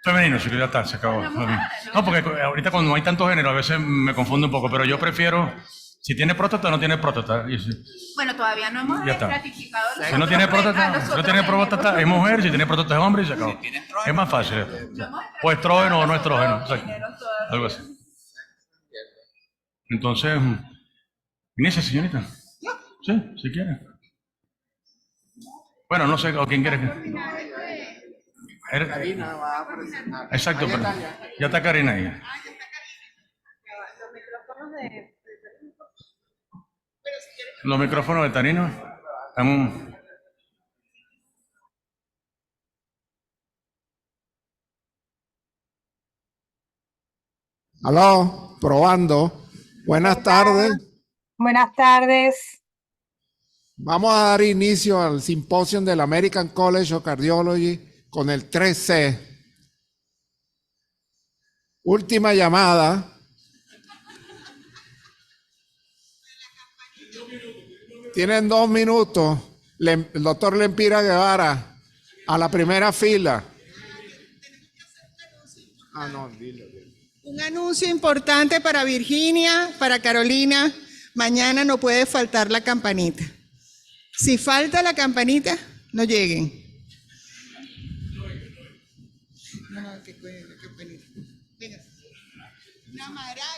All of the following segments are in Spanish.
Femenino, sí, ya está, se acabó. No, porque ahorita cuando no hay tanto género a veces me confundo un poco, pero yo prefiero, si tiene próstata o no tiene próstata. Bueno, todavía no hemos Ya está. ratificado los Si no tiene otros próstata, si no tiene próstata es mujer, si tiene próstata es hombre y se acabó. Es más fácil. O estrógeno o no estrógeno. Exacto. Algo así. Entonces, inicia, señorita. Sí, si quiere. Bueno, no sé, o quién quiere que. Karina va a presentar. Exacto, pero ya está Karina ahí. Los micrófonos de Tarino. Están Aló, probando. Buenas tardes. Buenas tardes. Vamos a dar inicio al simposio del American College of Cardiology con el 3C. Última llamada. Tienen 2 minutos. El doctor Lempira Guevara, a la primera fila. No, dile. Un anuncio importante para Virginia, para Carolina. Mañana no puede faltar la campanita. Si falta la campanita, no lleguen. No, que cuelgue la campanita. Venga. Una maraca.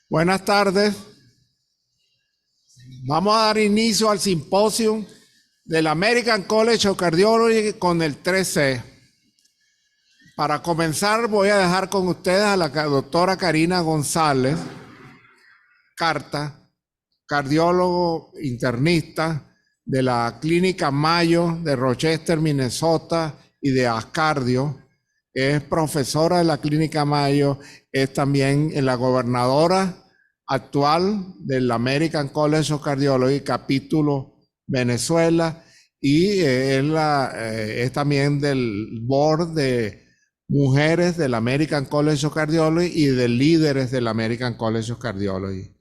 Buenas tardes. Vamos a dar inicio al simposio del American College of Cardiology con el 3C. Para comenzar voy a dejar con ustedes a la doctora Karina González Carta, cardiólogo internista de la Clínica Mayo de Rochester, Minnesota y de Ascardio. Es profesora de la Clínica Mayo, es también la gobernadora actual del American College of Cardiology, capítulo Venezuela, y es también del board de mujeres del American College of Cardiology y de líderes del American College of Cardiology.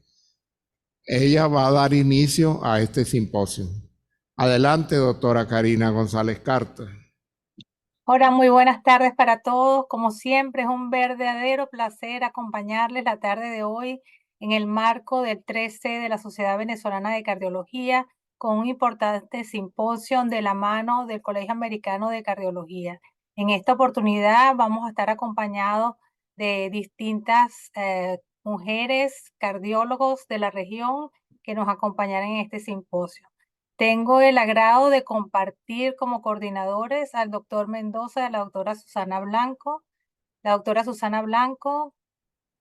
Ella va a dar inicio a este simposio. Adelante, doctora Karina González Carta. Hola, muy buenas tardes para todos. Como siempre, es un verdadero placer acompañarles la tarde de hoy en el marco del 13 de la Sociedad Venezolana de Cardiología con un importante simposio de la mano del Colegio Americano de Cardiología. En esta oportunidad vamos a estar acompañados de distintas mujeres cardiólogos de la región que nos acompañarán en este simposio. Tengo el agrado de compartir como coordinadores al doctor Mendoza y a la doctora Susana Blanco. La doctora Susana Blanco,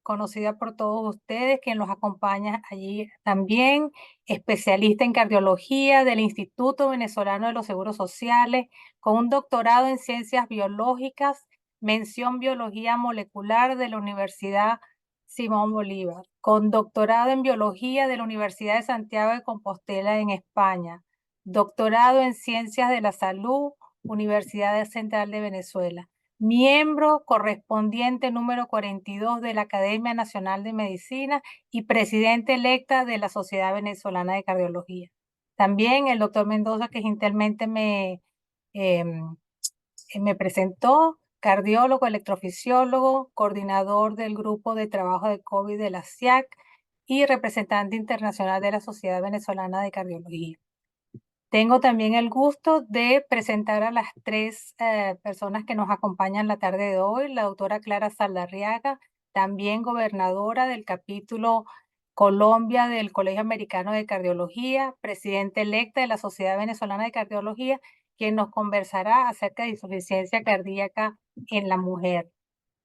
conocida por todos ustedes, quien los acompaña allí también, especialista en cardiología del Instituto Venezolano de los Seguros Sociales, con un doctorado en ciencias biológicas, mención biología molecular de la Universidad Simón Bolívar, con doctorado en biología de la Universidad de Santiago de Compostela en España, doctorado en ciencias de la salud, Universidad Central de Venezuela, miembro correspondiente número 42 de la Academia Nacional de Medicina y presidente electa de la Sociedad Venezolana de Cardiología. También el doctor Mendoza, que gentilmente me presentó, cardiólogo, electrofisiólogo, coordinador del grupo de trabajo de COVID de la SIAC y representante internacional de la Sociedad Venezolana de Cardiología. Tengo también el gusto de presentar a las tres personas que nos acompañan la tarde de hoy. La doctora Clara Saldarriaga, también gobernadora del capítulo Colombia del Colegio Americano de Cardiología, presidenta electa de la Sociedad Venezolana de Cardiología, quien nos conversará acerca de insuficiencia cardíaca en la mujer.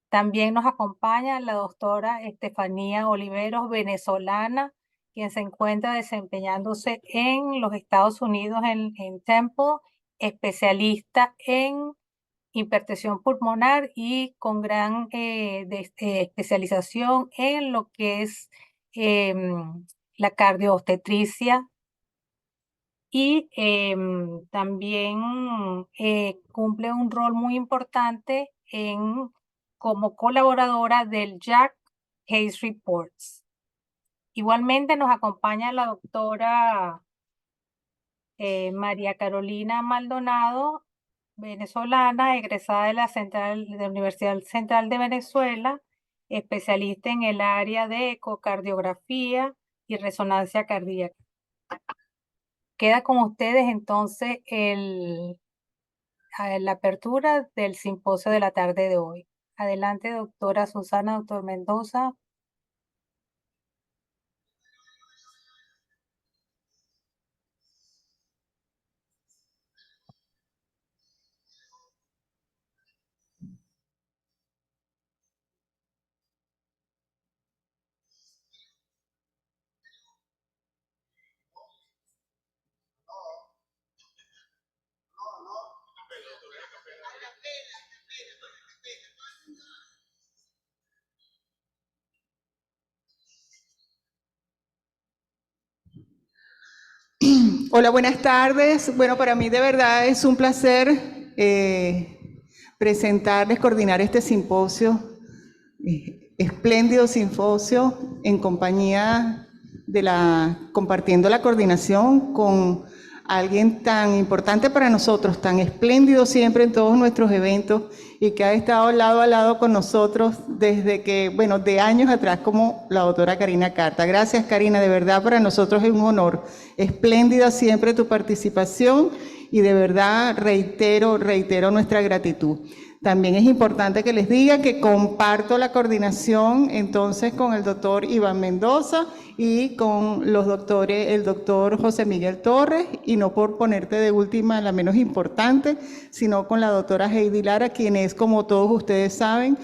También nos acompaña la doctora Estefanía Oliveros, venezolana, quien se encuentra desempeñándose en los Estados Unidos en Temple, especialista en hipertensión pulmonar y con gran especialización en lo que es la cardioobstetricia y también cumple un rol muy importante como colaboradora del Jack Case Reports. Igualmente nos acompaña la doctora María Carolina Maldonado, venezolana, egresada de de la Universidad Central de Venezuela, especialista en el área de ecocardiografía y resonancia cardíaca. Queda con ustedes entonces la apertura del simposio de la tarde de hoy. Adelante, doctora Susana, doctor Mendoza. Hola, buenas tardes. Bueno, para mí de verdad es un placer presentarles, coordinar este simposio, espléndido simposio en compañía compartiendo la coordinación con alguien tan importante para nosotros, tan espléndido siempre en todos nuestros eventos y que ha estado lado a lado con nosotros desde que, bueno, de años atrás, como la doctora Karina Carta. Gracias, Karina, de verdad para nosotros es un honor. Espléndida siempre tu participación y de verdad reitero nuestra gratitud. También es importante que les diga que comparto la coordinación entonces con el doctor Iván Mendoza y con los doctores, el doctor José Miguel Torres, y no por ponerte de última la menos importante, sino con la doctora Heidi Lara, quien es, como todos ustedes saben,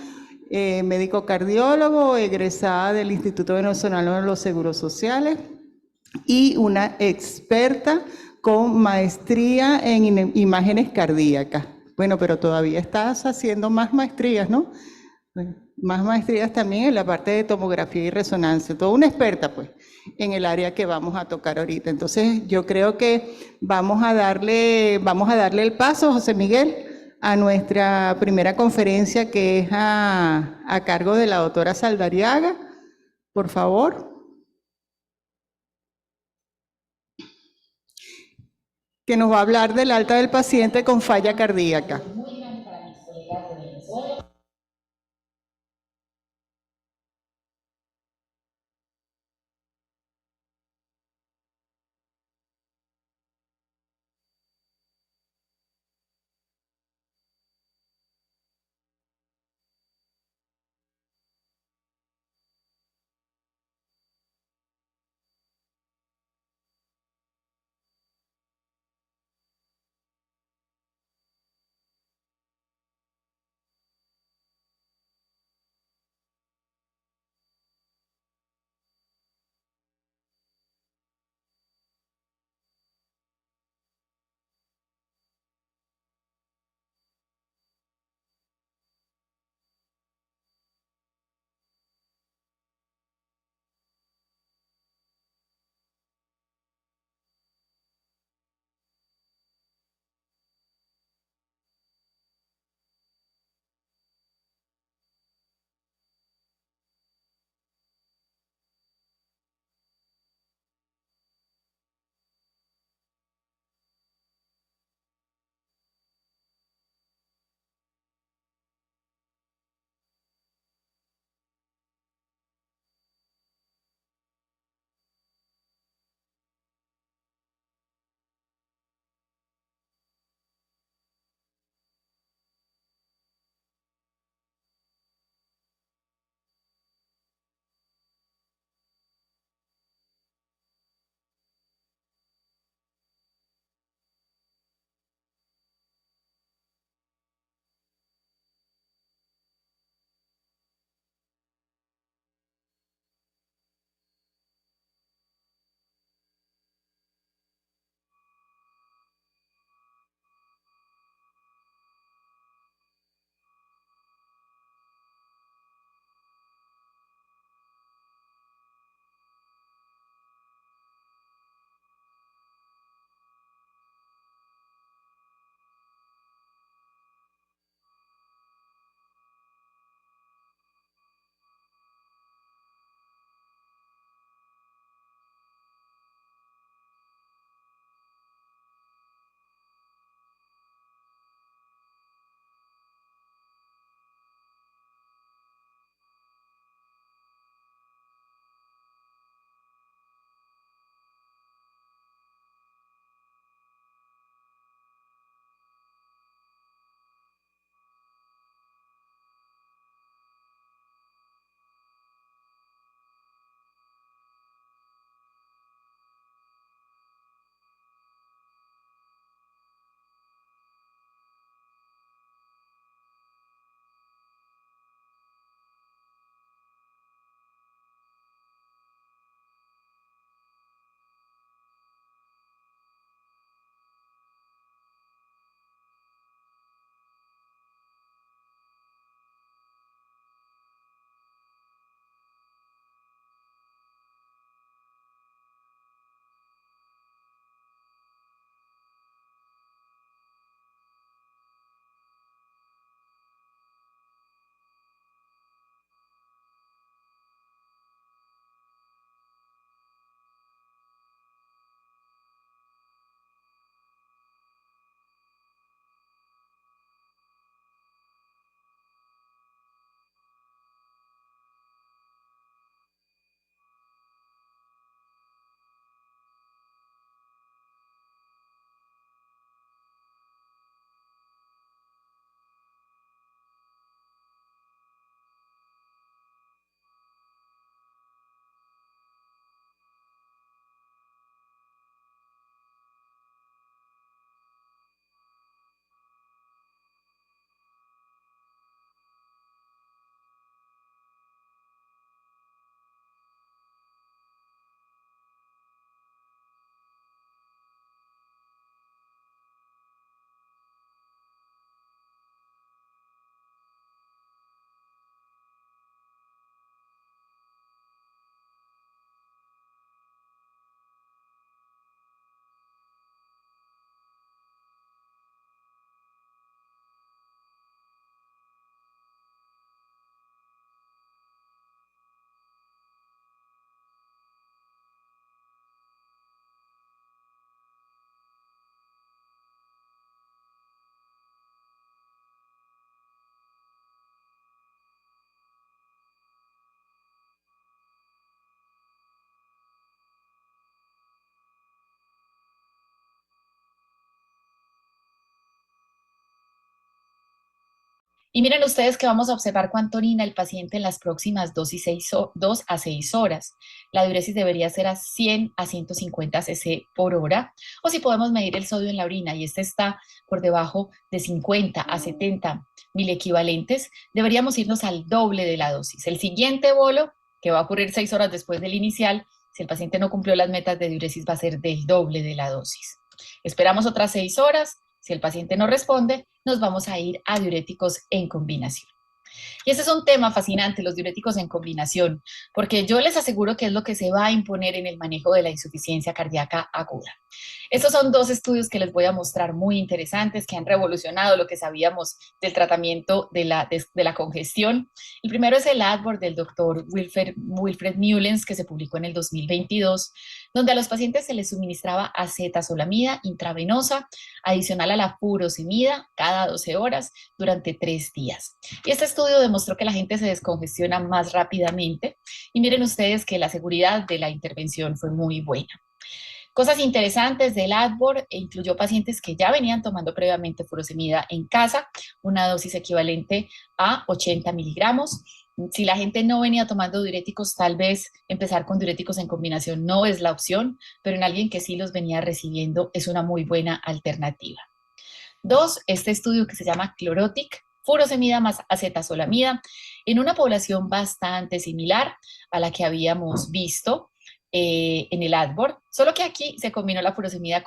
médico cardiólogo, egresada del Instituto Venezolano de los Seguros Sociales y una experta con maestría en imágenes cardíacas. Bueno, pero todavía estás haciendo más maestrías, ¿no? Más maestrías también en la parte de tomografía y resonancia. Toda una experta, pues, en el área que vamos a tocar ahorita. Entonces, yo creo que vamos a darle el paso, José Miguel, a nuestra primera conferencia, que es a cargo de la doctora Saldariaga. Por favor. Que nos va a hablar del alta del paciente con falla cardíaca. Y miren ustedes que vamos a observar cuánto orina el paciente en las próximas 2 a 6 horas. La diuresis debería ser a 100 a 150 cc por hora. O si podemos medir el sodio en la orina y este está por debajo de 50 a 70 miliequivalentes, deberíamos irnos al doble de la dosis. El siguiente bolo, que va a ocurrir 6 horas después del inicial, si el paciente no cumplió las metas de diuresis, va a ser del doble de la dosis. Esperamos otras 6 horas. Si el paciente no responde, nos vamos a ir a diuréticos en combinación. Y ese es un tema fascinante, los diuréticos en combinación, porque yo les aseguro que es lo que se va a imponer en el manejo de la insuficiencia cardíaca aguda. Estos son 2 estudios que les voy a mostrar muy interesantes, que han revolucionado lo que sabíamos del tratamiento de la congestión. El primero es el ADBOR del doctor Wilfred Mullens, que se publicó en el 2022, donde a los pacientes se les suministraba acetazolamida intravenosa adicional a la furosemida cada 12 horas durante 3 días. Y este estudio demostró que la gente se descongestiona más rápidamente y miren ustedes que la seguridad de la intervención fue muy buena. Cosas interesantes del ADBOR, incluyó pacientes que ya venían tomando previamente furosemida en casa, una dosis equivalente a 80 miligramos. Si la gente no venía tomando diuréticos, tal vez empezar con diuréticos en combinación no es la opción, pero en alguien que sí los venía recibiendo es una muy buena alternativa. 2, este estudio que se llama Chlorotic, furosemida más acetazolamida, en una población bastante similar a la que habíamos visto en el ADBOR, solo que aquí se combinó la furosemida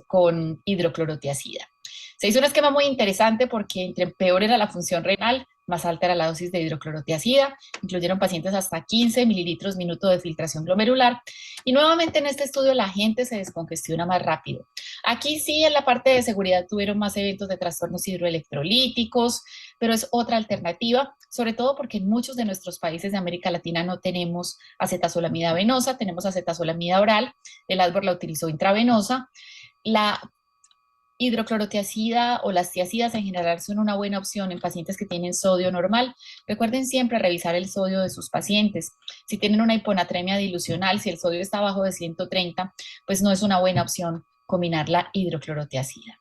con hidroclorotiazida. Se hizo un esquema muy interesante porque entre peor era la función renal, más alta era la dosis de hidroclorotiazida, incluyeron pacientes hasta 15 mililitros minuto de filtración glomerular, y nuevamente en este estudio la gente se descongestiona más rápido. Aquí sí en la parte de seguridad tuvieron más eventos de trastornos hidroelectrolíticos, pero es otra alternativa, sobre todo porque en muchos de nuestros países de América Latina no tenemos acetazolamida venosa, tenemos acetazolamida oral, el ADBOR la utilizó intravenosa. La hidroclorotiazida o las tiazidas en general son una buena opción en pacientes que tienen sodio normal. Recuerden siempre revisar el sodio de sus pacientes. Si tienen una hiponatremia dilucional, si el sodio está abajo de 130, pues no es una buena opción combinar la hidroclorotiazida.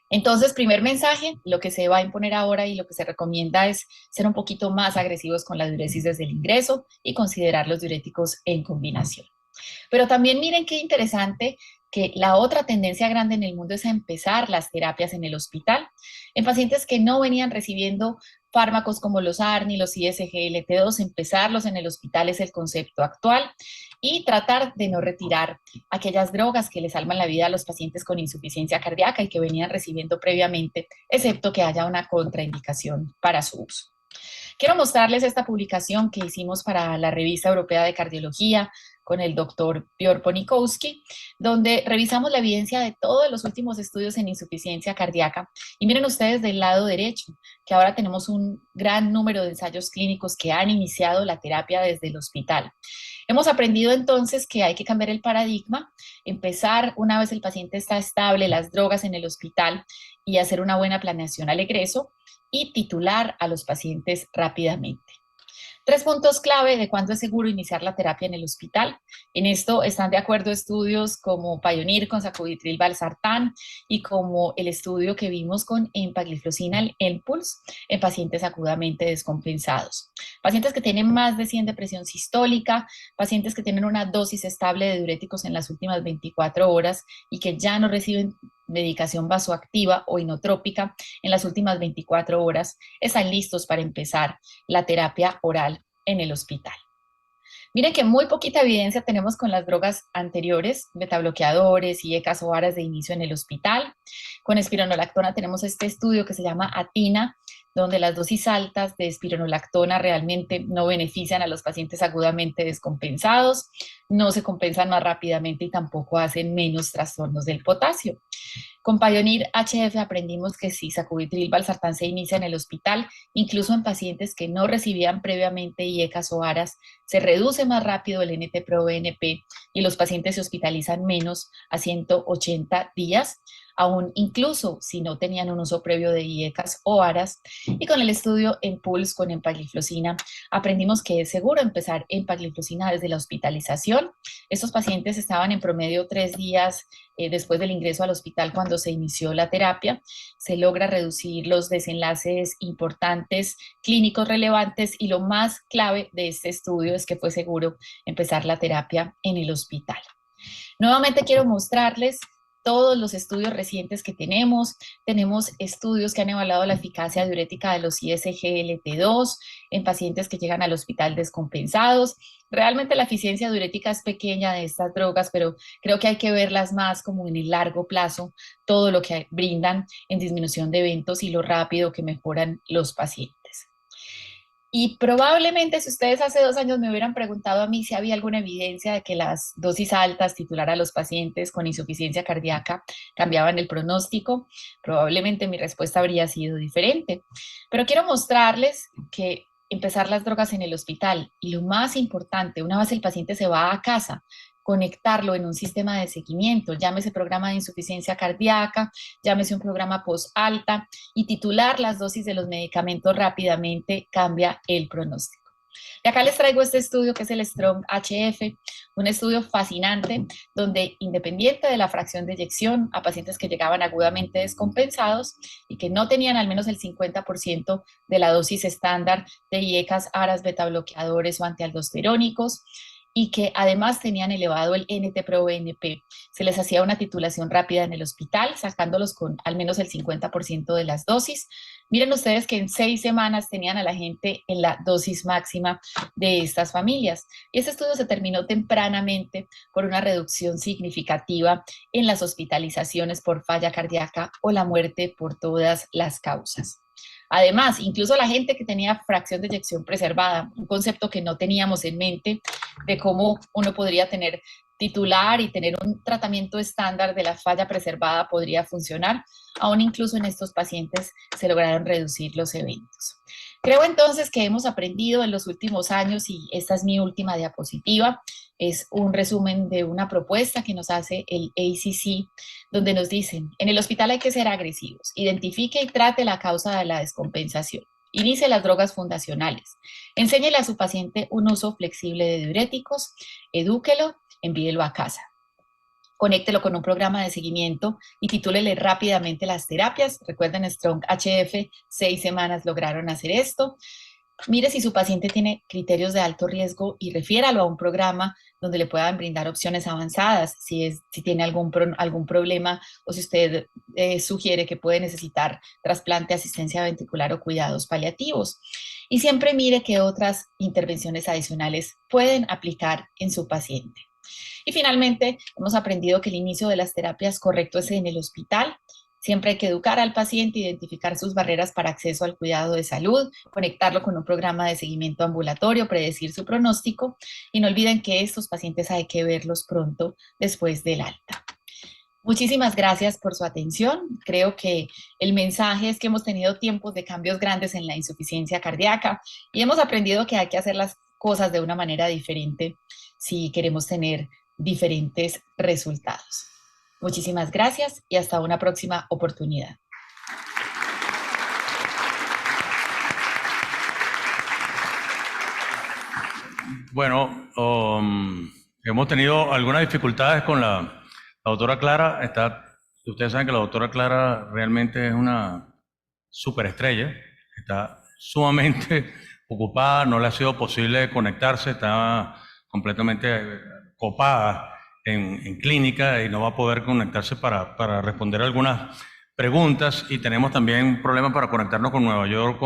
Entonces, primer mensaje, lo que se va a imponer ahora y lo que se recomienda es ser un poquito más agresivos con la diuresis desde el ingreso y considerar los diuréticos en combinación. Pero también miren qué interesante que la otra tendencia grande en el mundo es a empezar las terapias en el hospital en pacientes que no venían recibiendo fármacos como los ARNI, los ISGLT2, empezarlos en el hospital es el concepto actual y tratar de no retirar aquellas drogas que les salvan la vida a los pacientes con insuficiencia cardíaca y que venían recibiendo previamente, excepto que haya una contraindicación para su uso. Quiero mostrarles esta publicación que hicimos para la Revista Europea de Cardiología con el doctor Piotr Ponikowski, donde revisamos la evidencia de todos los últimos estudios en insuficiencia cardíaca. Y miren ustedes del lado derecho, que ahora tenemos un gran número de ensayos clínicos que han iniciado la terapia desde el hospital. Hemos aprendido entonces que hay que cambiar el paradigma, empezar una vez el paciente está estable, las drogas en el hospital y hacer una buena planeación al egreso y titular a los pacientes rápidamente. 3 puntos clave de cuándo es seguro iniciar la terapia en el hospital. En esto están de acuerdo estudios como Pioneer con sacubitril valsartán y como el estudio que vimos con empagliflozina, el EMPULSE, en pacientes acudamente descompensados. Pacientes que tienen más de 100 de presión sistólica, pacientes que tienen una dosis estable de diuréticos en las últimas 24 horas y que ya no reciben medicación vasoactiva o inotrópica en las últimas 24 horas, están listos para empezar la terapia oral en el hospital. Miren que muy poquita evidencia tenemos con las drogas anteriores, betabloqueadores y ECAs o ARAs de inicio en el hospital. Con espironolactona tenemos este estudio que se llama ATINA, donde las dosis altas de espironolactona realmente no benefician a los pacientes agudamente descompensados, no se compensan más rápidamente y tampoco hacen menos trastornos del potasio. Con Pioneer HF aprendimos que si sacubitril valsartán se inicia en el hospital, incluso en pacientes que no recibían previamente IECAs o ARAs, se reduce más rápido el NT-proBNP y los pacientes se hospitalizan menos a 180 días. aún incluso si no tenían un uso previo de IECAS o ARAS. Y con el estudio EMPULSE con empagliflozina aprendimos que es seguro empezar empagliflozina desde la hospitalización. Estos pacientes estaban en promedio 3 días después del ingreso al hospital cuando se inició la terapia. Se logra reducir los desenlaces importantes, clínicos relevantes, y lo más clave de este estudio es que fue seguro empezar la terapia en el hospital. Nuevamente quiero mostrarles todos los estudios recientes que tenemos. Tenemos estudios que han evaluado la eficacia diurética de los ISGLT2 en pacientes que llegan al hospital descompensados. Realmente la eficiencia diurética es pequeña de estas drogas, pero creo que hay que verlas más como en el largo plazo, todo lo que brindan en disminución de eventos y lo rápido que mejoran los pacientes. Y probablemente si ustedes hace 2 años me hubieran preguntado a mí si había alguna evidencia de que las dosis altas titular a los pacientes con insuficiencia cardíaca cambiaban el pronóstico, probablemente mi respuesta habría sido diferente. Pero quiero mostrarles que empezar las drogas en el hospital y lo más importante, una vez el paciente se va a casa, conectarlo en un sistema de seguimiento, llámese programa de insuficiencia cardíaca, llámese un programa post-alta, y titular las dosis de los medicamentos rápidamente cambia el pronóstico. Y acá les traigo este estudio que es el STRONG-HF, un estudio fascinante donde, independiente de la fracción de eyección a pacientes que llegaban agudamente descompensados y que no tenían al menos el 50% de la dosis estándar de IECAS, ARAS, betabloqueadores o antialdosterónicos, y que además tenían elevado el NT-proBNP. Se les hacía una titulación rápida en el hospital, sacándolos con al menos el 50% de las dosis. Miren ustedes que en 6 semanas tenían a la gente en la dosis máxima de estas familias. Y este estudio se terminó tempranamente por una reducción significativa en las hospitalizaciones por falla cardíaca o la muerte por todas las causas. Además, incluso la gente que tenía fracción de eyección preservada, un concepto que no teníamos en mente de cómo uno podría tener titular y tener un tratamiento estándar de la falla preservada podría funcionar, aún incluso en estos pacientes se lograron reducir los eventos. Creo entonces que hemos aprendido en los últimos años, y esta es mi última diapositiva, es un resumen de una propuesta que nos hace el ACC, donde nos dicen, en el hospital hay que ser agresivos, identifique y trate la causa de la descompensación, inicie las drogas fundacionales, enséñele a su paciente un uso flexible de diuréticos, edúquelo, envíelo a casa. Conéctelo con un programa de seguimiento y titúlele rápidamente las terapias. Recuerden, STRONG-HF, 6 semanas lograron hacer esto. Mire si su paciente tiene criterios de alto riesgo y refiéralo a un programa donde le puedan brindar opciones avanzadas, si tiene algún problema o si usted sugiere que puede necesitar trasplante, asistencia ventricular o cuidados paliativos. Y siempre mire qué otras intervenciones adicionales pueden aplicar en su paciente. Y finalmente, hemos aprendido que el inicio de las terapias correcto es en el hospital. Siempre hay que educar al paciente, identificar sus barreras para acceso al cuidado de salud, conectarlo con un programa de seguimiento ambulatorio, predecir su pronóstico, y no olviden que estos pacientes hay que verlos pronto después del alta. Muchísimas gracias por su atención. Creo que el mensaje es que hemos tenido tiempos de cambios grandes en la insuficiencia cardíaca y hemos aprendido que hay que hacer las cosas de una manera diferente si queremos tener diferentes resultados. Muchísimas gracias y hasta una próxima oportunidad. Bueno, hemos tenido algunas dificultades con la doctora Clara. Ustedes saben que la doctora Clara realmente es una superestrella. Está sumamente ocupada, no le ha sido posible conectarse, está completamente copada en clínica y no va a poder conectarse para responder algunas preguntas, y tenemos también problemas para conectarnos con Nueva York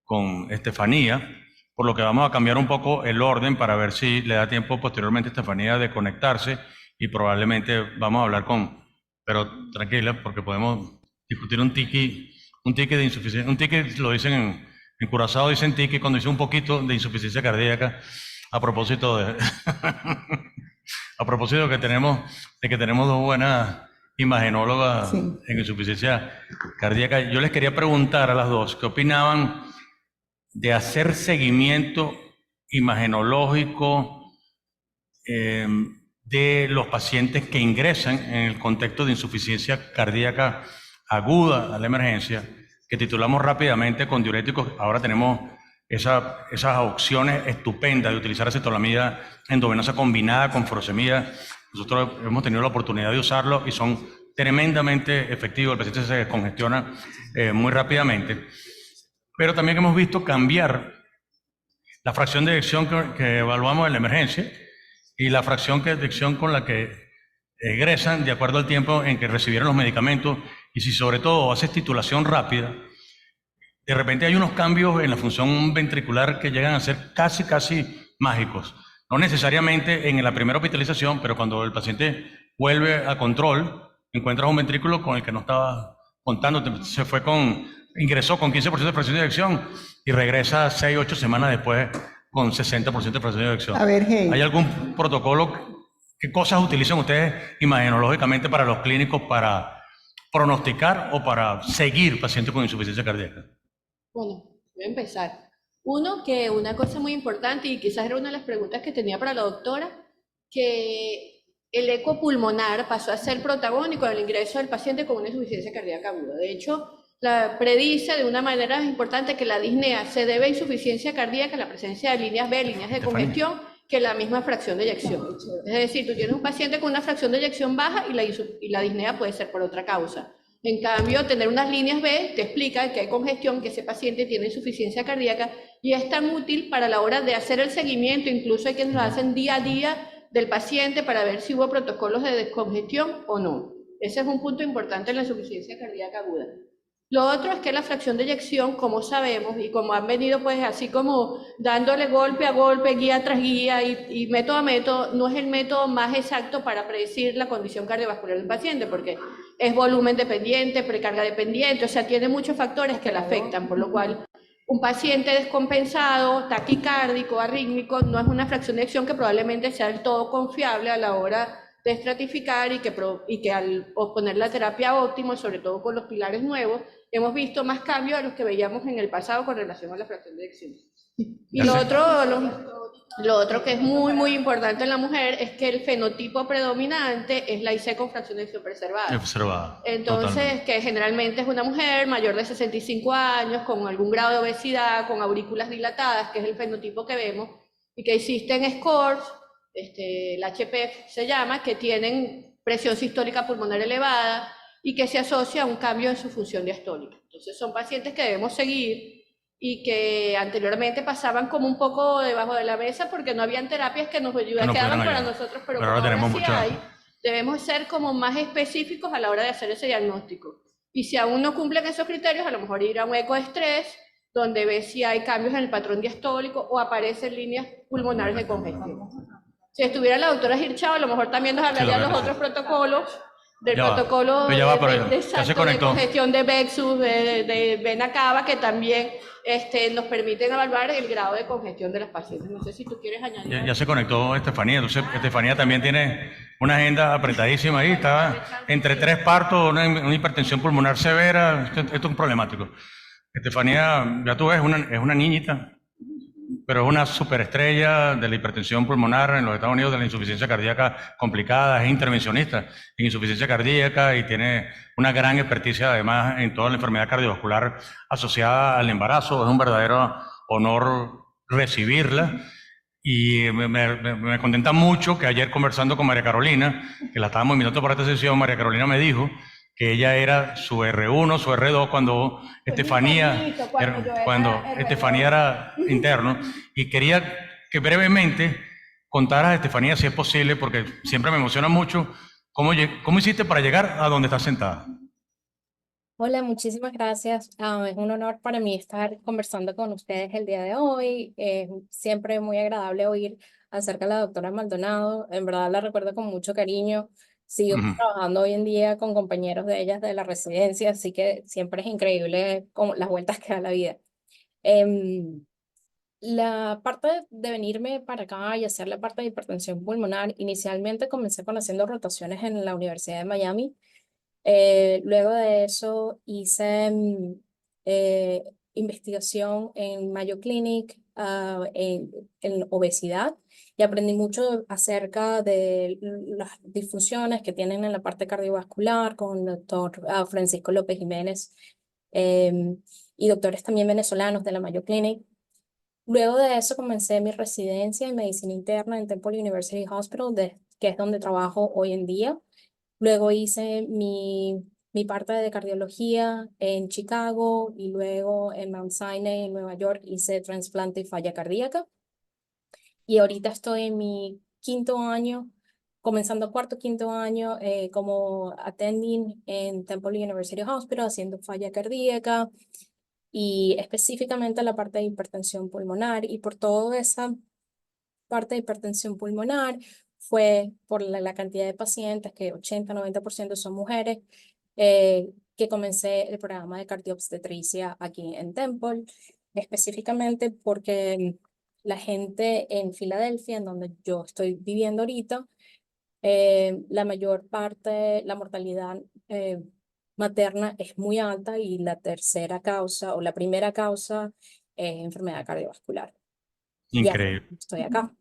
con Estefanía, por lo que vamos a cambiar un poco el orden para ver si le da tiempo posteriormente a Estefanía de conectarse, y probablemente vamos a hablar pero tranquila, porque podemos discutir un ticket de insuficiencia, un ticket lo dicen en Curazao, dicen ticket cuando dice un poquito de insuficiencia cardíaca, a propósito de a propósito de que tenemos 2 buenas imagenólogas en insuficiencia cardíaca. Yo les quería preguntar a las 2 qué opinaban de hacer seguimiento imagenológico de los pacientes que ingresan en el contexto de insuficiencia cardíaca aguda a la emergencia, que titulamos rápidamente con diuréticos. Ahora tenemos esas opciones estupendas de utilizar acetolamida endovenosa combinada con furosemida. Nosotros hemos tenido la oportunidad de usarlo y son tremendamente efectivos. El paciente se descongestiona muy rápidamente. Pero también hemos visto cambiar la fracción de eyección que evaluamos en la emergencia y la fracción de eyección con la que egresan de acuerdo al tiempo en que recibieron los medicamentos, y si sobre todo haces titulación rápida, de repente hay unos cambios en la función ventricular que llegan a ser casi mágicos. No necesariamente en la primera hospitalización, pero cuando el paciente vuelve a control, encuentras un ventrículo con el que no estaba contando, ingresó con 15% de fracción de eyección y regresa 6-8 semanas después con 60% de fracción de eyección. A ver, hey. ¿Hay algún protocolo? ¿Qué cosas utilizan ustedes imagenológicamente para los clínicos para pronosticar o para seguir pacientes con insuficiencia cardíaca? Bueno, voy a empezar. Uno, que una cosa muy importante, y quizás era una de las preguntas que tenía para la doctora, que el eco pulmonar pasó a ser protagónico en el ingreso del paciente con una insuficiencia cardíaca aguda. De hecho, predice de una manera importante que la disnea se debe a insuficiencia cardíaca, la presencia de líneas B, líneas de congestión, que la misma fracción de eyección. Es decir, tú tienes un paciente con una fracción de eyección baja y la disnea puede ser por otra causa. En cambio, tener unas líneas B te explica que hay congestión, que ese paciente tiene insuficiencia cardíaca, y es tan útil para la hora de hacer el seguimiento. Incluso hay quienes lo hacen día a día del paciente para ver si hubo protocolos de descongestión o no. Ese es un punto importante en la insuficiencia cardíaca aguda. Lo otro es que la fracción de eyección, como sabemos, y como han venido pues así como dándole golpe a golpe, guía tras guía y método a método, no es el método más exacto para predecir la condición cardiovascular del paciente, porque es volumen dependiente, precarga dependiente, o sea, tiene muchos factores que la afectan, por lo cual un paciente descompensado, taquicárdico, arrítmico, no es una fracción de eyección que probablemente sea del todo confiable a la hora de estratificar, y que al poner la terapia óptima, sobre todo con los pilares nuevos, hemos visto más cambios de los que veíamos en el pasado con relación a la fracción de eyección. Y lo otro que es muy importante en la mujer es que el fenotipo predominante es la IC con fracción de eyección preservada. Entonces, totalmente. Que generalmente es una mujer mayor de 65 años, con algún grado de obesidad, con aurículas dilatadas, que es el fenotipo que vemos, y que existen scores, el HPF se llama, que tienen presión sistólica pulmonar elevada y que se asocia a un cambio en su función diastólica. Entonces son pacientes que debemos seguir y que anteriormente pasaban como un poco debajo de la mesa porque no habían terapias que nos ayudaban, quedaban para nosotros, pero ahora tenemos sí hay, debemos ser como más específicos a la hora de hacer ese diagnóstico. Y si aún no cumplen esos criterios, a lo mejor ir a un eco de estrés, donde ve si hay cambios en el patrón diastólico o aparecen líneas pulmonares de congestión. Si estuviera la doctora Hirschau, a lo mejor también nos hablaría de los otros protocolos, del protocolo de congestión de Bexus, de vena cava, que también nos permiten evaluar el grado de congestión de los pacientes. No sé si tú quieres añadir. Ya se conectó Estefanía, entonces Estefanía también tiene una agenda apretadísima ahí, está entre 3 partos, una hipertensión pulmonar severa, esto es un problemático. Estefanía, ya tú ves, es una niñita, pero es una superestrella de la hipertensión pulmonar en los Estados Unidos, de la insuficiencia cardíaca complicada, es intervencionista en insuficiencia cardíaca y tiene una gran experticia además en toda la enfermedad cardiovascular asociada al embarazo. Es un verdadero honor recibirla y me contenta mucho que ayer, conversando con María Carolina, que la estábamos invitando para esta sesión, María Carolina me dijo que ella era su R1, su R2 cuando Estefanía era interno, y quería que brevemente contaras, Estefanía, si es posible, porque siempre me emociona mucho, ¿cómo hiciste para llegar a donde estás sentada? Hola, muchísimas gracias. Es un honor para mí estar conversando con ustedes el día de hoy. Siempre muy agradable oír acerca de la doctora Maldonado. En verdad la recuerdo con mucho cariño. Sigo trabajando hoy en día con compañeros de ellas de la residencia, así que siempre es increíble como las vueltas que da la vida. La parte de venirme para acá y hacer la parte de hipertensión pulmonar, inicialmente comencé haciendo rotaciones en la Universidad de Miami. Luego de eso hice investigación en Mayo Clinic en obesidad y aprendí mucho acerca de las disfunciones que tienen en la parte cardiovascular con el doctor Francisco López Jiménez y doctores también venezolanos de la Mayo Clinic. Luego de eso comencé mi residencia en medicina interna en Temple University Hospital, que es donde trabajo hoy en día. Luego hice mi parte de cardiología en Chicago y luego en Mount Sinai en Nueva York hice trasplante y falla cardíaca. Y ahorita estoy en mi quinto año, comenzando quinto año como attending en Temple University Hospital haciendo falla cardíaca y específicamente la parte de hipertensión pulmonar. Y por toda esa parte de hipertensión pulmonar fue por la cantidad de pacientes, que 80-90% son mujeres, que comencé el programa de cardiobstetricia aquí en Temple, específicamente porque la gente en Filadelfia, en donde yo estoy viviendo ahorita, la mayor parte, la mortalidad materna es muy alta y la tercera causa o la primera causa es enfermedad cardiovascular. Increíble. Ya estoy acá.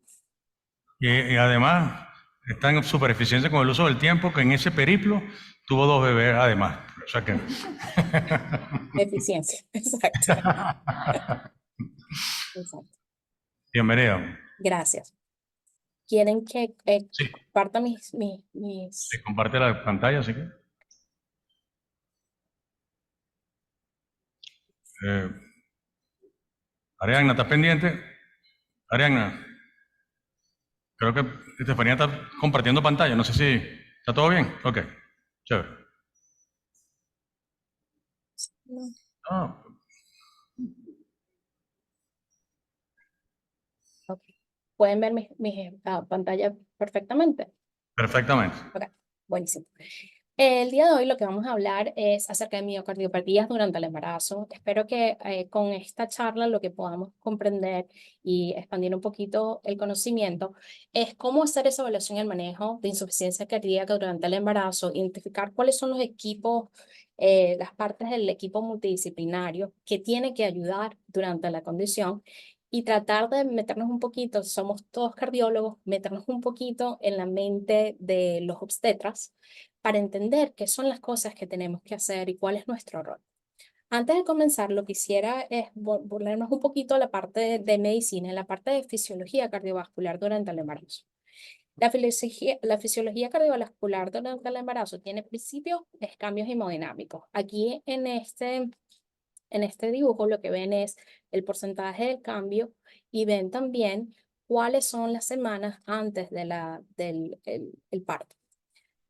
Y además, está en super eficiencia con el uso del tiempo, que en ese periplo tuvo 2 bebés además. O sea que... Eficiencia, exacto. Exacto. Bienvenido. Gracias. ¿Quieren que Sí, comparta mis... se comparte la pantalla, así que... Ariadna, ¿estás pendiente? Ariadna, creo que Estefanía está compartiendo pantalla. No sé si está todo bien. Ok, chévere. Ah, Ok. ¿Pueden ver mis pantallas perfectamente? perfectamente. Ok, buenísimo. El día de hoy lo que vamos a hablar es acerca de miocardiopatías durante el embarazo. Espero que con esta charla lo que podamos comprender y expandir un poquito el conocimiento es cómo hacer esa evaluación y el manejo de insuficiencia cardíaca durante el embarazo, identificar cuáles son los equipos, las partes del equipo multidisciplinario que tiene que ayudar durante la condición y tratar de meternos un poquito, somos todos cardiólogos, meternos un poquito en la mente de los obstetras para entender qué son las cosas que tenemos que hacer y cuál es nuestro rol. Antes de comenzar, lo que quisiera es volvernos un poquito a la parte de medicina, en la parte de fisiología cardiovascular durante el embarazo. La fisiología cardiovascular durante el embarazo tiene principios de cambios hemodinámicos. Aquí en este dibujo lo que ven es el porcentaje del cambio y ven también cuáles son las semanas antes del el parto.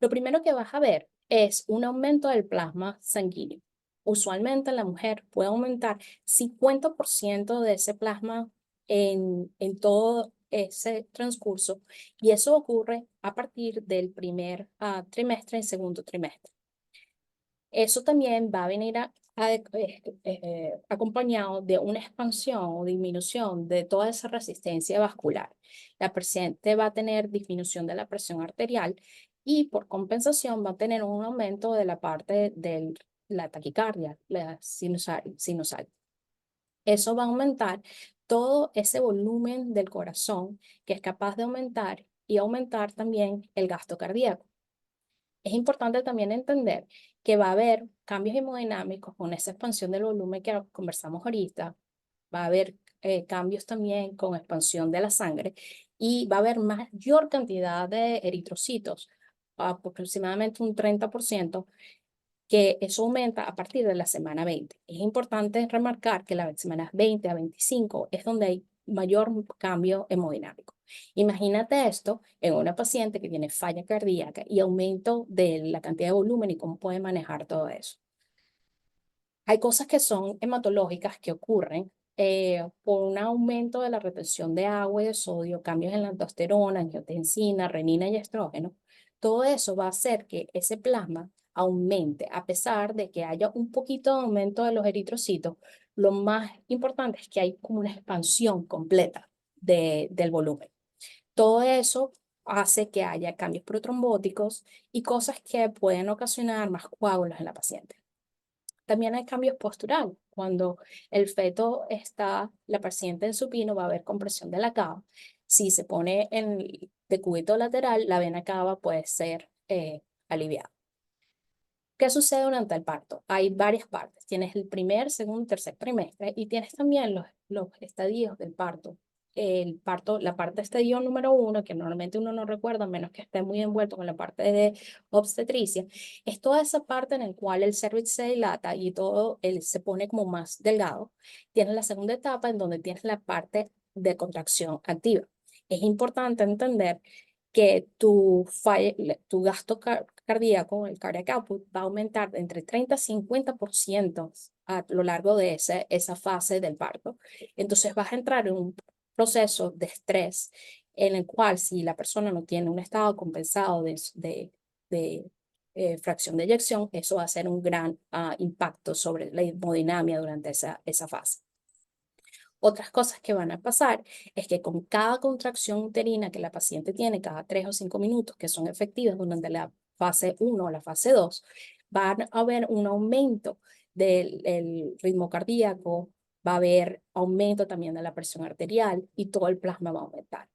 Lo primero que vas a ver es un aumento del plasma sanguíneo. Usualmente la mujer puede aumentar 50% de ese plasma en todo ese transcurso y eso ocurre a partir del primer trimestre y segundo trimestre. Eso también va a venir acompañado de una expansión o disminución de toda esa resistencia vascular. La paciente va a tener disminución de la presión arterial y por compensación va a tener un aumento de la parte de la taquicardia, la sinusal. Eso va a aumentar todo ese volumen del corazón que es capaz de aumentar y aumentar también el gasto cardíaco. Es importante también entender que va a haber cambios hemodinámicos con esa expansión del volumen que conversamos ahorita, va a haber cambios también con expansión de la sangre y va a haber mayor cantidad de eritrocitos, aproximadamente un 30%, que eso aumenta a partir de la semana 20. Es importante remarcar que las semanas 20 a 25 es donde hay mayor cambio hemodinámico. Imagínate esto en una paciente que tiene falla cardíaca y aumento de la cantidad de volumen y cómo puede manejar todo eso. Hay cosas que son hematológicas que ocurren por un aumento de la retención de agua y de sodio, cambios en la aldosterona, angiotensina, renina y estrógeno. Todo eso va a hacer que ese plasma aumente, a pesar de que haya un poquito de aumento de los eritrocitos. Lo más importante es que hay como una expansión completa del volumen. Todo eso hace que haya cambios protrombóticos y cosas que pueden ocasionar más coágulos en la paciente. También hay cambios posturales. Cuando el feto está, la paciente en supino, va a haber compresión de la cava. Si se pone en decúbito lateral, la vena cava puede ser aliviada. ¿Qué sucede durante el parto? Hay varias partes. Tienes el primer, segundo, tercer trimestre y tienes también los estadios del parto. El parto, la parte de estadio número 1, que normalmente uno no recuerda, a menos que esté muy envuelto con la parte de obstetricia, es toda esa parte en la cual el cervix se dilata y todo se pone como más delgado. Tienes la segunda etapa en donde tienes la parte de contracción activa. Es importante entender que tu gasto cardíaco, el cardiac output, va a aumentar de entre 30 a 50% a lo largo de esa fase del parto. Entonces vas a entrar en un proceso de estrés en el cual, si la persona no tiene un estado compensado de fracción de eyección, eso va a ser un gran impacto sobre la hemodinamia durante esa fase. Otras cosas que van a pasar es que con cada contracción uterina que la paciente tiene cada 3 o 5 minutos, que son efectivas durante la fase 1 o la fase 2, van a haber un aumento del ritmo cardíaco, va a haber aumento también de la presión arterial y todo el plasma va a aumentar.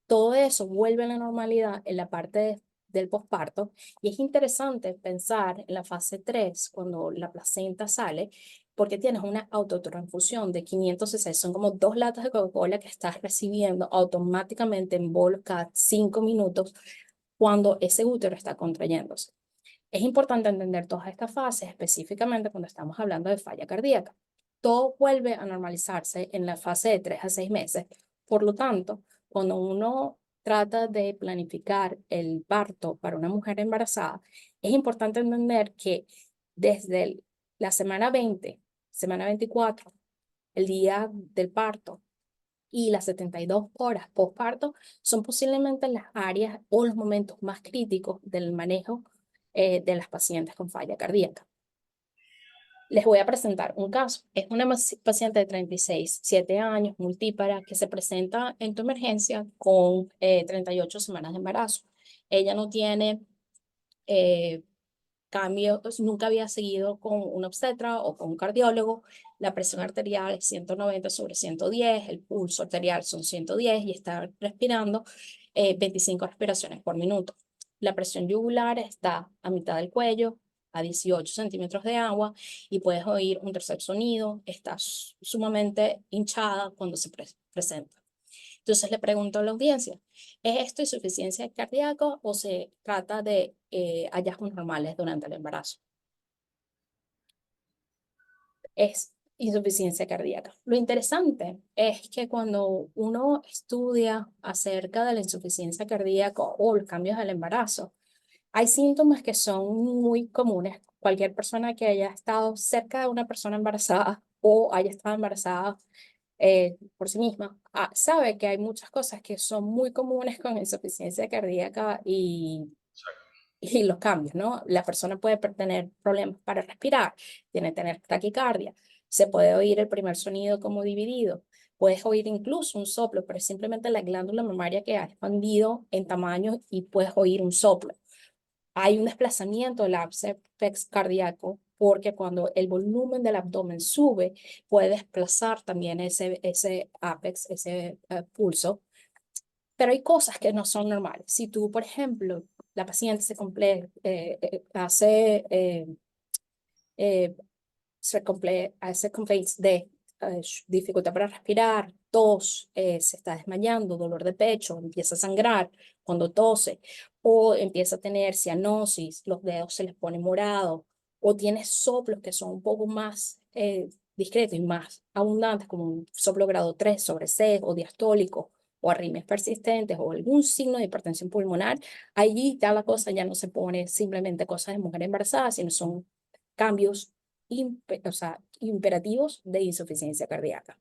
Todo eso vuelve a la normalidad en la parte del posparto y es interesante pensar en la fase 3 cuando la placenta sale, porque tienes una autotransfusión de 500 cc, son como 2 latas de Coca-Cola que estás recibiendo automáticamente en bolos cada 5 minutos cuando ese útero está contrayéndose. Es importante entender todas estas fases, específicamente cuando estamos hablando de falla cardíaca. Todo vuelve a normalizarse en la fase de 3 a 6 meses. Por lo tanto, cuando uno trata de planificar el parto para una mujer embarazada, es importante entender que desde la semana 20, semana 24, el día del parto y las 72 horas postparto son posiblemente las áreas o los momentos más críticos del manejo de las pacientes con falla cardíaca. Les voy a presentar un caso. Es una paciente de 36, 7 años, multípara, que se presenta en tu emergencia con 38 semanas de embarazo. Ella no tiene cambios, nunca había seguido con un obstetra o con un cardiólogo. La presión arterial es 190/110, el pulso arterial son 110 y está respirando 25 respiraciones por minuto. La presión yugular está a mitad del cuello, a 18 centímetros de agua y puedes oír un tercer sonido, está sumamente hinchada cuando se presenta. Entonces le pregunto a la audiencia, ¿es esto insuficiencia cardíaca o se trata de hallazgos normales durante el embarazo? Es insuficiencia cardíaca. Lo interesante es que cuando uno estudia acerca de la insuficiencia cardíaca o los cambios del embarazo, hay síntomas que son muy comunes. Cualquier persona que haya estado cerca de una persona embarazada o haya estado embarazada por sí misma, sabe que hay muchas cosas que son muy comunes con insuficiencia cardíaca y los cambios, ¿no? La persona puede tener problemas para respirar, tiene que tener taquicardia, se puede oír el primer sonido como dividido, puedes oír incluso un soplo, pero es simplemente la glándula mamaria que ha expandido en tamaño y puedes oír un soplo. Hay un desplazamiento del apex cardíaco porque cuando el volumen del abdomen sube, puede desplazar también ese apex, ese pulso. Pero hay cosas que no son normales. Si tú, por ejemplo, la paciente se hace complaints de dificultad para respirar, tos, se está desmayando, dolor de pecho, empieza a sangrar cuando tose, o empieza a tener cianosis, los dedos se les ponen morados, o tiene soplos que son un poco más discretos y más abundantes, como un soplo grado 3 sobre 6 o diastólico, o arritmias persistentes, o algún signo de hipertensión pulmonar, allí ya la cosa ya no se pone simplemente cosas de mujer embarazada, sino son cambios imperativos de insuficiencia cardíaca.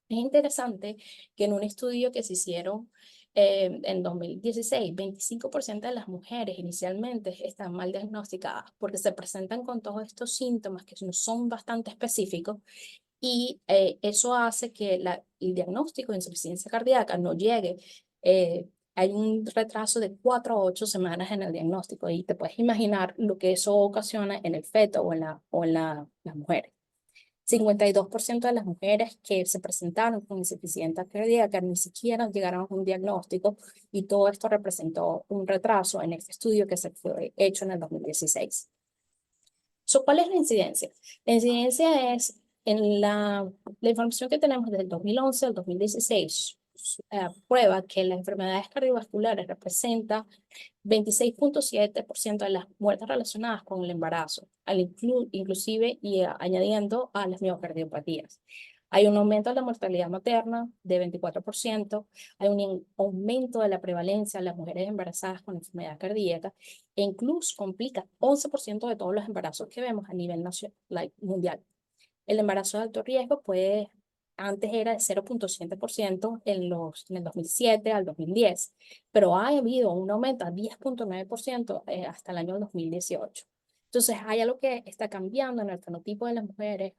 Es interesante que en un estudio que se hicieron en 2016, 25% de las mujeres inicialmente están mal diagnosticadas porque se presentan con todos estos síntomas que son bastante específicos y eso hace que el diagnóstico de insuficiencia cardíaca no llegue. Hay un retraso de 4 a 8 semanas en el diagnóstico y te puedes imaginar lo que eso ocasiona en el feto o en las mujeres. 52% de las mujeres que se presentaron con insuficiencia cardíaca ni siquiera llegaron a un diagnóstico, y todo esto representó un retraso en este estudio que se fue hecho en el 2016. ¿Cuál es la incidencia? La incidencia es en la información que tenemos desde el 2011 al 2016, prueba que las enfermedades cardiovasculares representan 26.7% de las muertes relacionadas con el embarazo, inclusive y añadiendo a las miocardiopatías. Hay un aumento de la mortalidad materna de 24%, hay un aumento de la prevalencia de las mujeres embarazadas con enfermedad cardíaca, e incluso complica 11% de todos los embarazos que vemos a nivel mundial. El embarazo de alto riesgo antes era de 0.7% en el 2007 al 2010, pero ha habido un aumento a 10.9% hasta el año 2018. Entonces hay algo que está cambiando en el fenotipo de las mujeres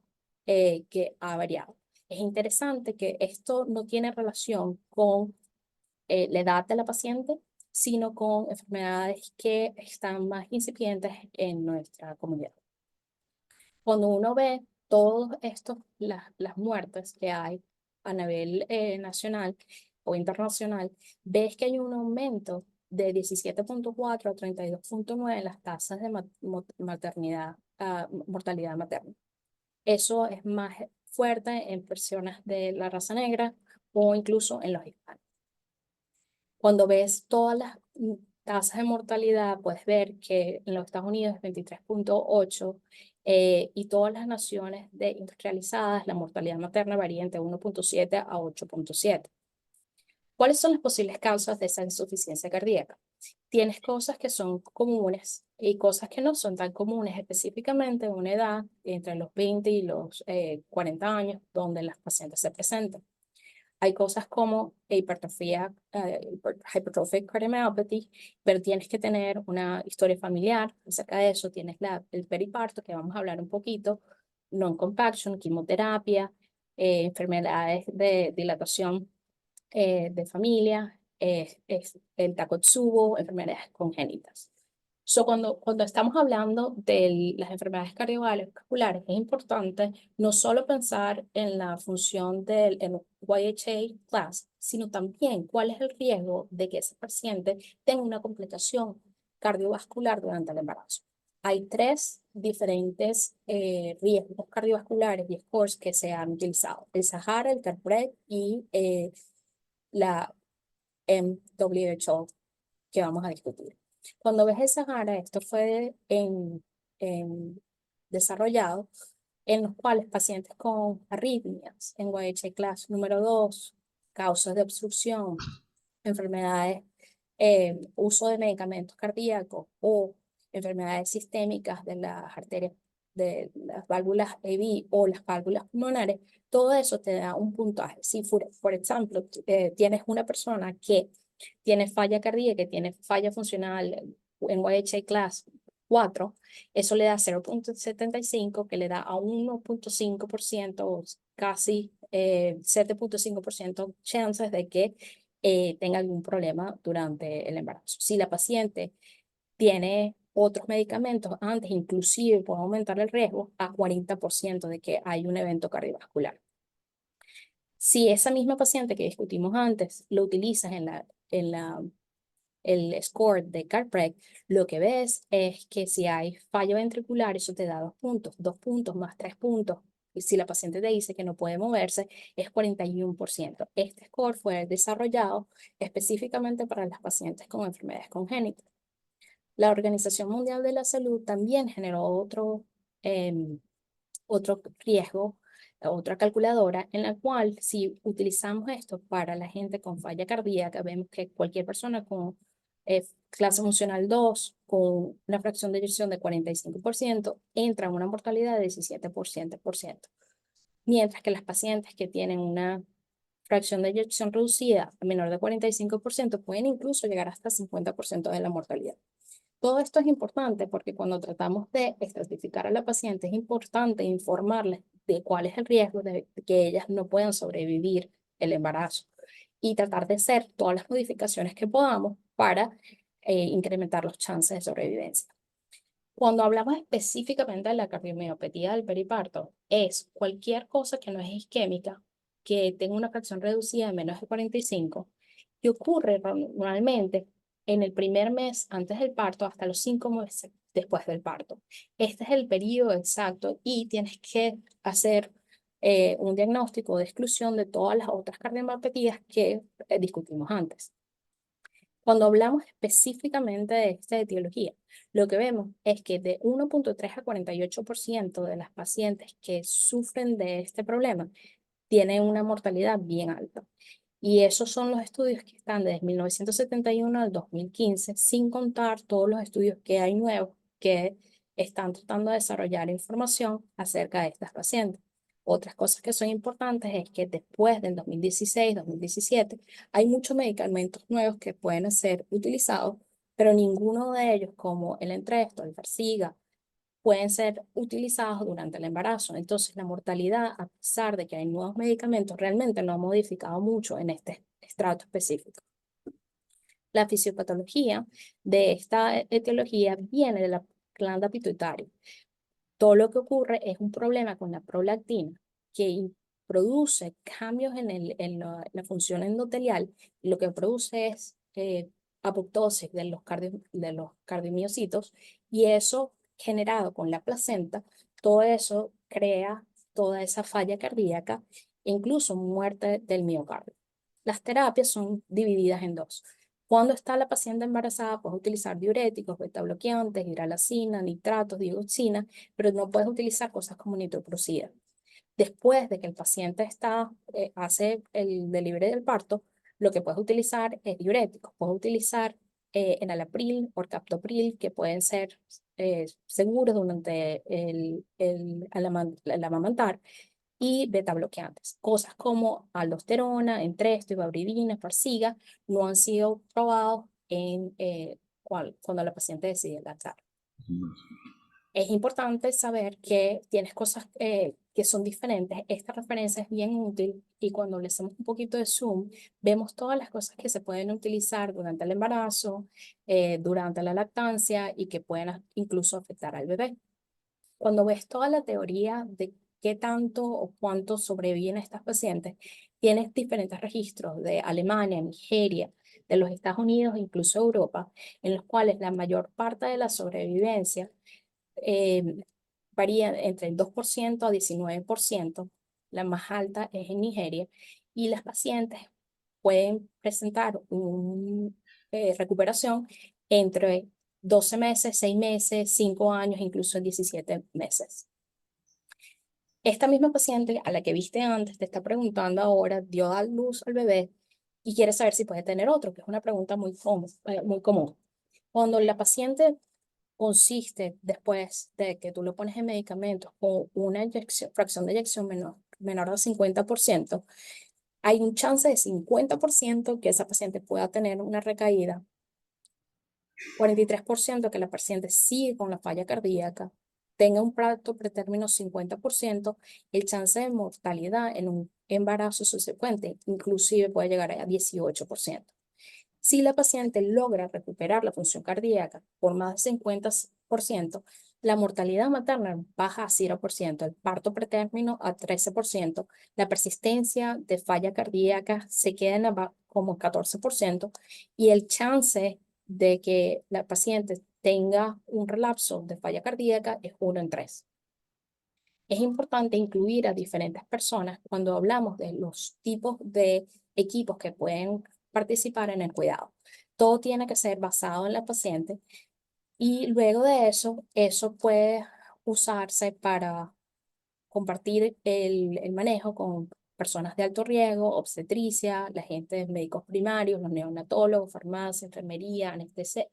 que ha variado. Es interesante que esto no tiene relación con la edad de la paciente, sino con enfermedades que están más incipientes en nuestra comunidad. Cuando uno ve todas las muertes que hay a nivel nacional o internacional, ves que hay un aumento de 17.4 a 32.9 en las tasas de mortalidad materna. Eso es más fuerte en personas de la raza negra o incluso en los hispanos. Cuando ves todas las tasas de mortalidad, puedes ver que en los Estados Unidos es 23.8 y todas las naciones industrializadas, la mortalidad materna varía entre 1.7 a 8.7. ¿Cuáles son las posibles causas de esa insuficiencia cardíaca? Tienes cosas que son comunes y cosas que no son tan comunes, específicamente en una edad entre los 20 y los 40 años, donde las pacientes se presentan. Hay cosas como hipertrofia, hypertrophic cardiomyopathy, pero tienes que tener una historia familiar acerca de eso. Tienes el periparto, que vamos a hablar un poquito, non-compaction, quimioterapia, enfermedades de dilatación de familia, el Takotsubo, enfermedades congénitas. Cuando estamos hablando de las enfermedades cardiovasculares, es importante no solo pensar en la función del YHA class, sino también cuál es el riesgo de que ese paciente tenga una complicación cardiovascular durante el embarazo. Hay 3 diferentes riesgos cardiovasculares y scores que se han utilizado: el Sahara, el CARPREG y la MWHO, que vamos a discutir. Cuando ves el Sahara, esto fue desarrollado en los cuales pacientes con arritmias en YHA class número 2, causas de obstrucción, enfermedades, uso de medicamentos cardíacos o enfermedades sistémicas de las arterias, de las válvulas AV o las válvulas pulmonares, todo eso te da un puntaje. Si, por ejemplo, tienes una persona que tiene falla cardíaca, que tiene falla funcional en YHA class 4, eso le da 0.75, que le da a 1.5%, casi 7.5% chances de que tenga algún problema durante el embarazo. Si la paciente tiene otros medicamentos antes, inclusive puede aumentar el riesgo a 40% de que hay un evento cardiovascular. Si esa misma paciente que discutimos antes lo utilizas en el score de CARPREG, lo que ves es que si hay fallo ventricular, eso te da 2 puntos, 2 puntos más 3 puntos. Y si la paciente te dice que no puede moverse, es 41%. Este score fue desarrollado específicamente para las pacientes con enfermedades congénitas. La Organización Mundial de la Salud también generó otro riesgo, otra calculadora, en la cual si utilizamos esto para la gente con falla cardíaca, vemos que cualquier persona con clase funcional 2, con una fracción de eyección de 45%, entra en una mortalidad de 17%. Mientras que las pacientes que tienen una fracción de eyección reducida a menor de 45% pueden incluso llegar hasta 50% de la mortalidad. Todo esto es importante porque cuando tratamos de estratificar a la paciente es importante informarles de cuál es el riesgo de que ellas no puedan sobrevivir el embarazo y tratar de hacer todas las modificaciones que podamos para incrementar los chances de sobrevivencia. Cuando hablamos específicamente de la cardiomiopatía del periparto, es cualquier cosa que no es isquémica, que tenga una fracción reducida de menos de 45, que ocurre normalmente en el primer mes antes del parto hasta los 5 meses después del parto. Este es el periodo exacto y tienes que hacer un diagnóstico de exclusión de todas las otras cardiomiopatías que discutimos antes. Cuando hablamos específicamente de esta etiología, lo que vemos es que de 1.3 a 48% de las pacientes que sufren de este problema tienen una mortalidad bien alta. Y esos son los estudios que están desde 1971 al 2015, sin contar todos los estudios que hay nuevos que están tratando de desarrollar información acerca de estas pacientes. Otras cosas que son importantes es que después del 2016, 2017, hay muchos medicamentos nuevos que pueden ser utilizados, pero ninguno de ellos, como el Entresto, el Farxiga, pueden ser utilizados durante el embarazo. Entonces, la mortalidad, a pesar de que hay nuevos medicamentos, realmente no ha modificado mucho en este estrato específico. La fisiopatología de esta etiología viene de la glándula pituitaria. Todo lo que ocurre es un problema con la prolactina que produce cambios en la función endotelial y lo que produce es apoptosis de los cardiomiocitos y eso generado con la placenta, todo eso crea toda esa falla cardíaca, incluso muerte del miocardio. Las terapias son divididas en dos. Cuando está la paciente embarazada, puedes utilizar diuréticos, betabloqueantes, hidralazina, nitratos, digoxina, pero no puedes utilizar cosas como nitroprussida. Después de que el paciente hace el delivery del parto, lo que puedes utilizar es diuréticos. Puedes utilizar enalapril o captopril, que pueden ser seguros durante el amamantar, y beta bloqueantes. Cosas como aldosterona, Entresto, ibabridina, Farxiga no han sido probados cuando la paciente decide lactar. Es importante saber que tienes cosas que son diferentes. Esta referencia es bien útil y cuando le hacemos un poquito de zoom, vemos todas las cosas que se pueden utilizar durante el embarazo, durante la lactancia y que pueden incluso afectar al bebé. Cuando ves toda la teoría de qué tanto o cuánto sobreviven estas pacientes, tienes diferentes registros de Alemania, Nigeria, de los Estados Unidos, incluso Europa, en los cuales la mayor parte de la sobrevivencia varía entre el 2% a 19%, la más alta es en Nigeria, y las pacientes pueden presentar una recuperación entre 12 meses, 6 meses, 5 años, incluso 17 meses. Esta misma paciente a la que viste antes te está preguntando ahora, dio a luz al bebé y quiere saber si puede tener otro, que es una pregunta muy común. Cuando la paciente consiste después de que tú lo pones en medicamentos con una fracción de eyección menor al 50%, hay un chance de 50% que esa paciente pueda tener una recaída, 43% que la paciente sigue con la falla cardíaca, tenga un parto pretérmino 50%, el chance de mortalidad en un embarazo subsecuente inclusive puede llegar a 18%. Si la paciente logra recuperar la función cardíaca por más de 50%, la mortalidad materna baja a 0%, el parto pretérmino a 13%, la persistencia de falla cardíaca se queda en como 14% y el chance de que la paciente tenga un relapso de falla cardíaca es 1 en 3. Es importante incluir a diferentes personas cuando hablamos de los tipos de equipos que pueden participar en el cuidado. Todo tiene que ser basado en la paciente y luego de eso puede usarse para compartir el manejo con personas de alto riesgo, obstetricia, la gente de médicos primarios, los neonatólogos, farmacia, enfermería,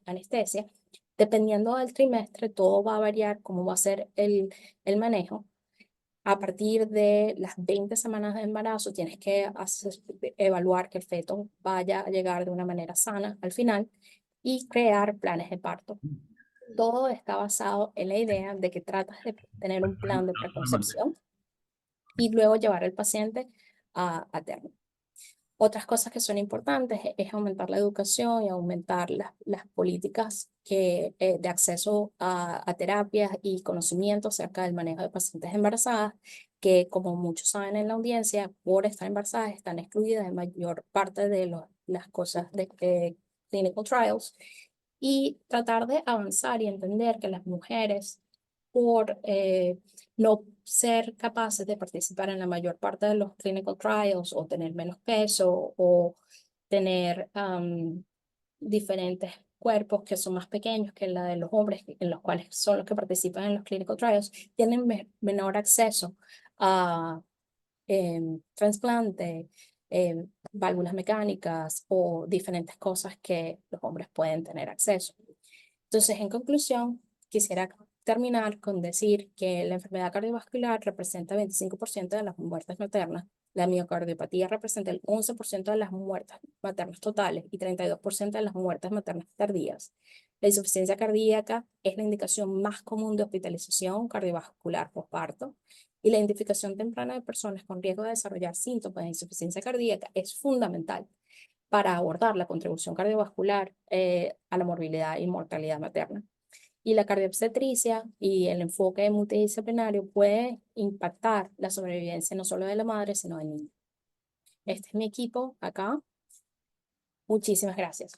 anestesia. Dependiendo del trimestre, todo va a variar cómo va a ser el manejo. A partir de las 20 semanas de embarazo, tienes que evaluar que el feto vaya a llegar de una manera sana al final y crear planes de parto. Todo está basado en la idea de que tratas de tener un plan de preconcepción y luego llevar al paciente a término. Otras cosas que son importantes es aumentar la educación y aumentar las políticas de acceso a terapias y conocimiento acerca del manejo de pacientes embarazadas, que como muchos saben en la audiencia, por estar embarazadas están excluidas de mayor parte de las cosas de clinical trials, y tratar de avanzar y entender que las mujeres, por no ser capaces de participar en la mayor parte de los clinical trials, o tener menos peso, o tener diferentes cuerpos que son más pequeños que la de los hombres, en los cuales son los que participan en los clinical trials, tienen menor acceso a trasplante, válvulas mecánicas o diferentes cosas que los hombres pueden tener acceso. Entonces, en conclusión, quisiera terminar con decir que la enfermedad cardiovascular representa 25% de las muertes maternas, la miocardiopatía representa el 11% de las muertes maternas totales y 32% de las muertes maternas tardías. La insuficiencia cardíaca es la indicación más común de hospitalización cardiovascular posparto, y la identificación temprana de personas con riesgo de desarrollar síntomas de insuficiencia cardíaca es fundamental para abordar la contribución cardiovascular a la morbilidad y mortalidad materna. Y la cardiobstetricia y el enfoque multidisciplinario puede impactar la sobrevivencia no solo de la madre, sino del niño. Este es mi equipo acá. Muchísimas gracias.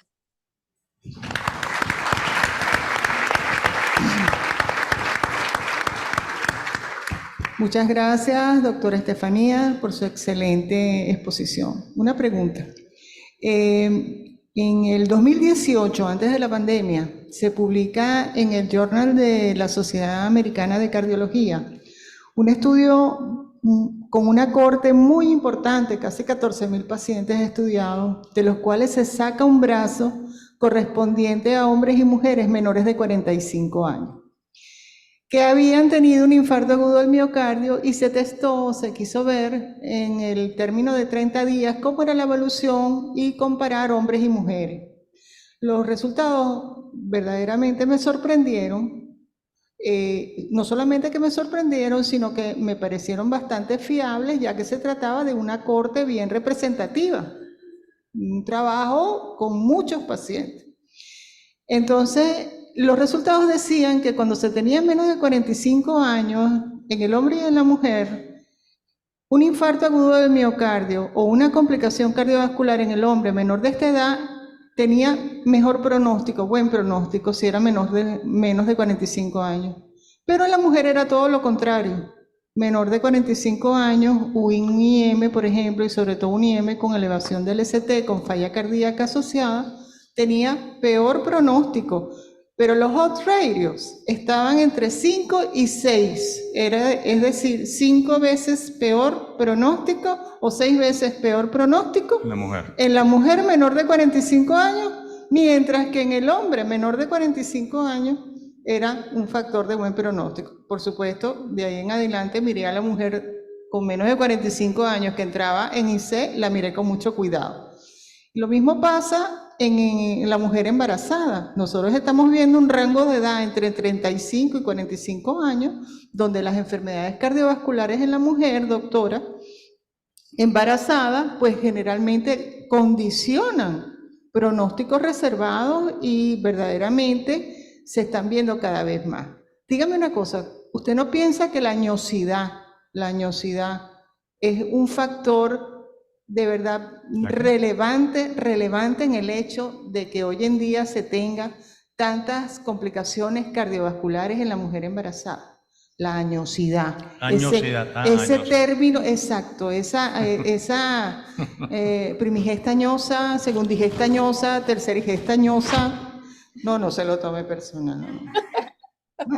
Muchas gracias, doctora Estefanía, por su excelente exposición. Una pregunta. En el 2018, antes de la pandemia, se publica en el Journal de la Sociedad Americana de Cardiología un estudio con una cohorte muy importante, casi 14.000 pacientes estudiados, de los cuales se saca un brazo correspondiente a hombres y mujeres menores de 45 años, que habían tenido un infarto agudo del miocardio, y se testó, se quiso ver en el término de 30 días cómo era la evolución y comparar hombres y mujeres. Los resultados verdaderamente me sorprendieron. No solamente que me sorprendieron, sino que me parecieron bastante fiables, ya que se trataba de una cohorte bien representativa, un trabajo con muchos pacientes. Entonces, los resultados decían que cuando se tenía menos de 45 años, en el hombre y en la mujer, un infarto agudo del miocardio o una complicación cardiovascular en el hombre menor de esta edad tenía mejor pronóstico, buen pronóstico, si era menos de 45 años. Pero en la mujer era todo lo contrario. Menor de 45 años, un IM, por ejemplo, y sobre todo un IM con elevación del ST, con falla cardíaca asociada, tenía peor pronóstico. Pero los odds ratios estaban entre 5 y 6, es decir, 5 veces peor pronóstico o 6 veces peor pronóstico en la mujer menor de 45 años, mientras que en el hombre menor de 45 años era un factor de buen pronóstico. Por supuesto, de ahí en adelante miré a la mujer con menos de 45 años que entraba en IC, la miré con mucho cuidado. Lo mismo pasa en la mujer embarazada. Nosotros estamos viendo un rango de edad entre 35 y 45 años, donde las enfermedades cardiovasculares en la mujer, doctora, embarazada, pues generalmente condicionan pronósticos reservados y verdaderamente se están viendo cada vez más. Dígame una cosa, ¿usted no piensa que la añosidad es un factor de verdad relevante en el hecho de que hoy en día se tenga tantas complicaciones cardiovasculares en la mujer embarazada? La añosidad. Ese término, exacto, esa primigesta añosa, segundigesta añosa, tercerigesta añosa. No se lo tome personal.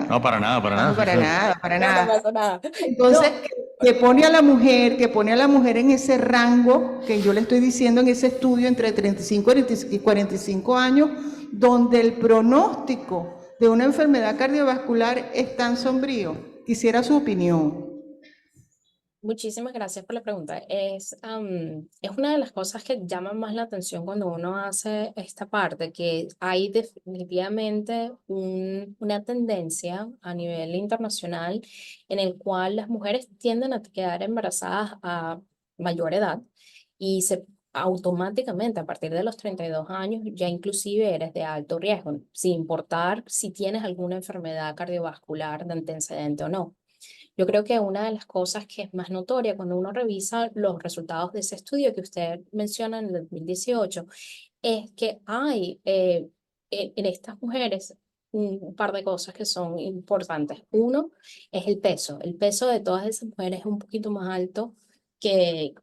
No, para nada, para nada. No, para nada. No pasa nada. Entonces, que pone a la mujer en ese rango que yo le estoy diciendo en ese estudio entre 35 y 45 años, donde el pronóstico de una enfermedad cardiovascular es tan sombrío. Quisiera su opinión. Muchísimas gracias por la pregunta. Es una de las cosas que llaman más la atención cuando uno hace esta parte, que hay definitivamente una tendencia a nivel internacional en el cual las mujeres tienden a quedar embarazadas a mayor edad, y automáticamente a partir de los 32 años ya inclusive eres de alto riesgo, sin importar si tienes alguna enfermedad cardiovascular de antecedente o no. Yo creo que una de las cosas que es más notoria cuando uno revisa los resultados de ese estudio que usted menciona en el 2018 es que hay en estas mujeres un par de cosas que son importantes. Uno es el peso. El peso de todas esas mujeres es un poquito más alto que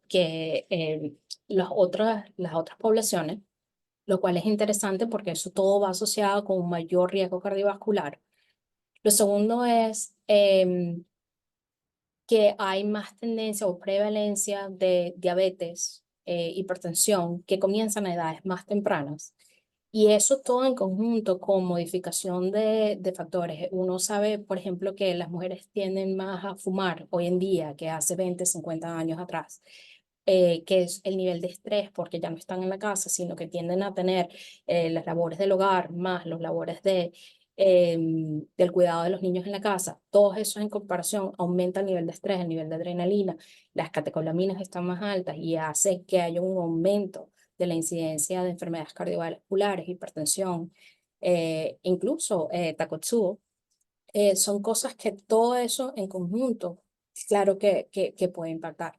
las otras poblaciones, lo cual es interesante porque eso todo va asociado con un mayor riesgo cardiovascular. Lo segundo es que hay más tendencia o prevalencia de diabetes, hipertensión, que comienzan a edades más tempranas. Y eso todo en conjunto con modificación de factores. Uno sabe, por ejemplo, que las mujeres tienden más a fumar hoy en día que hace 20, 50 años atrás, que es el nivel de estrés, porque ya no están en la casa, sino que tienden a tener las labores del hogar, más los labores del cuidado de los niños en la casa. Todos esos en comparación aumenta el nivel de estrés, el nivel de adrenalina, las catecolaminas están más altas y hace que haya un aumento de la incidencia de enfermedades cardiovasculares, hipertensión, incluso Takotsubo. Son cosas que todo eso en conjunto, claro que puede impactar.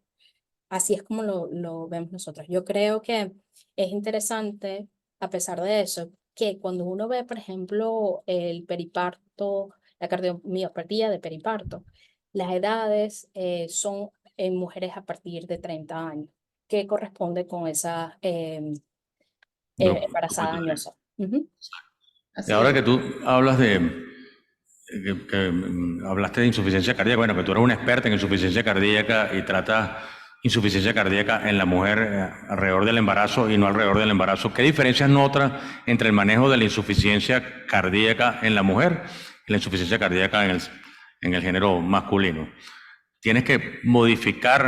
Así es como lo vemos nosotros. Yo creo que es interesante, a pesar de eso, que cuando uno ve, por ejemplo, el periparto, la cardiomiopatía de periparto, las edades son en mujeres a partir de 30 años, que corresponde con esa embarazada añosa. Y ahora que tú hablas hablaste de insuficiencia cardíaca, bueno, que tú eres una experta en insuficiencia cardíaca y tratas insuficiencia cardíaca en la mujer alrededor del embarazo y no alrededor del embarazo. ¿Qué diferencias notas entre el manejo de la insuficiencia cardíaca en la mujer y la insuficiencia cardíaca en el género masculino? ¿Tienes que modificar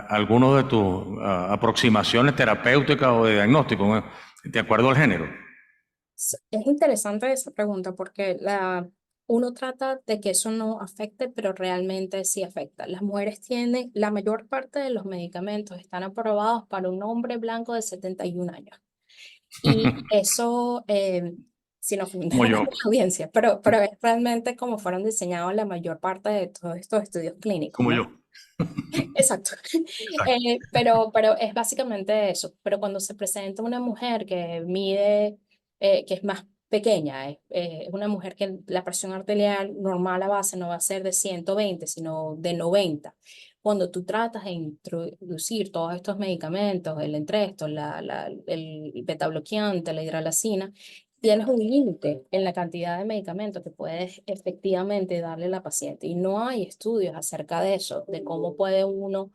algunas de tus aproximaciones terapéuticas o de diagnóstico de acuerdo al género? Es interesante esa pregunta porque uno trata de que eso no afecte, pero realmente sí afecta. Las mujeres tienen, la mayor parte de los medicamentos están aprobados para un hombre blanco de 71 años. Y eso, sin ofender Como a yo. la audiencia, pero es realmente como fueron diseñados la mayor parte de todos estos estudios clínicos, Como ¿no? yo. Exacto. Pero es básicamente eso. Pero cuando se presenta una mujer que mide, que es más pequeña, es una mujer que la presión arterial normal a base no va a ser de 120, sino de 90. Cuando tú tratas de introducir todos estos medicamentos, el Entresto, el beta-bloqueante, la hidralazina, tienes un límite en la cantidad de medicamentos que puedes efectivamente darle a la paciente. Y no hay estudios acerca de eso, de cómo puede uno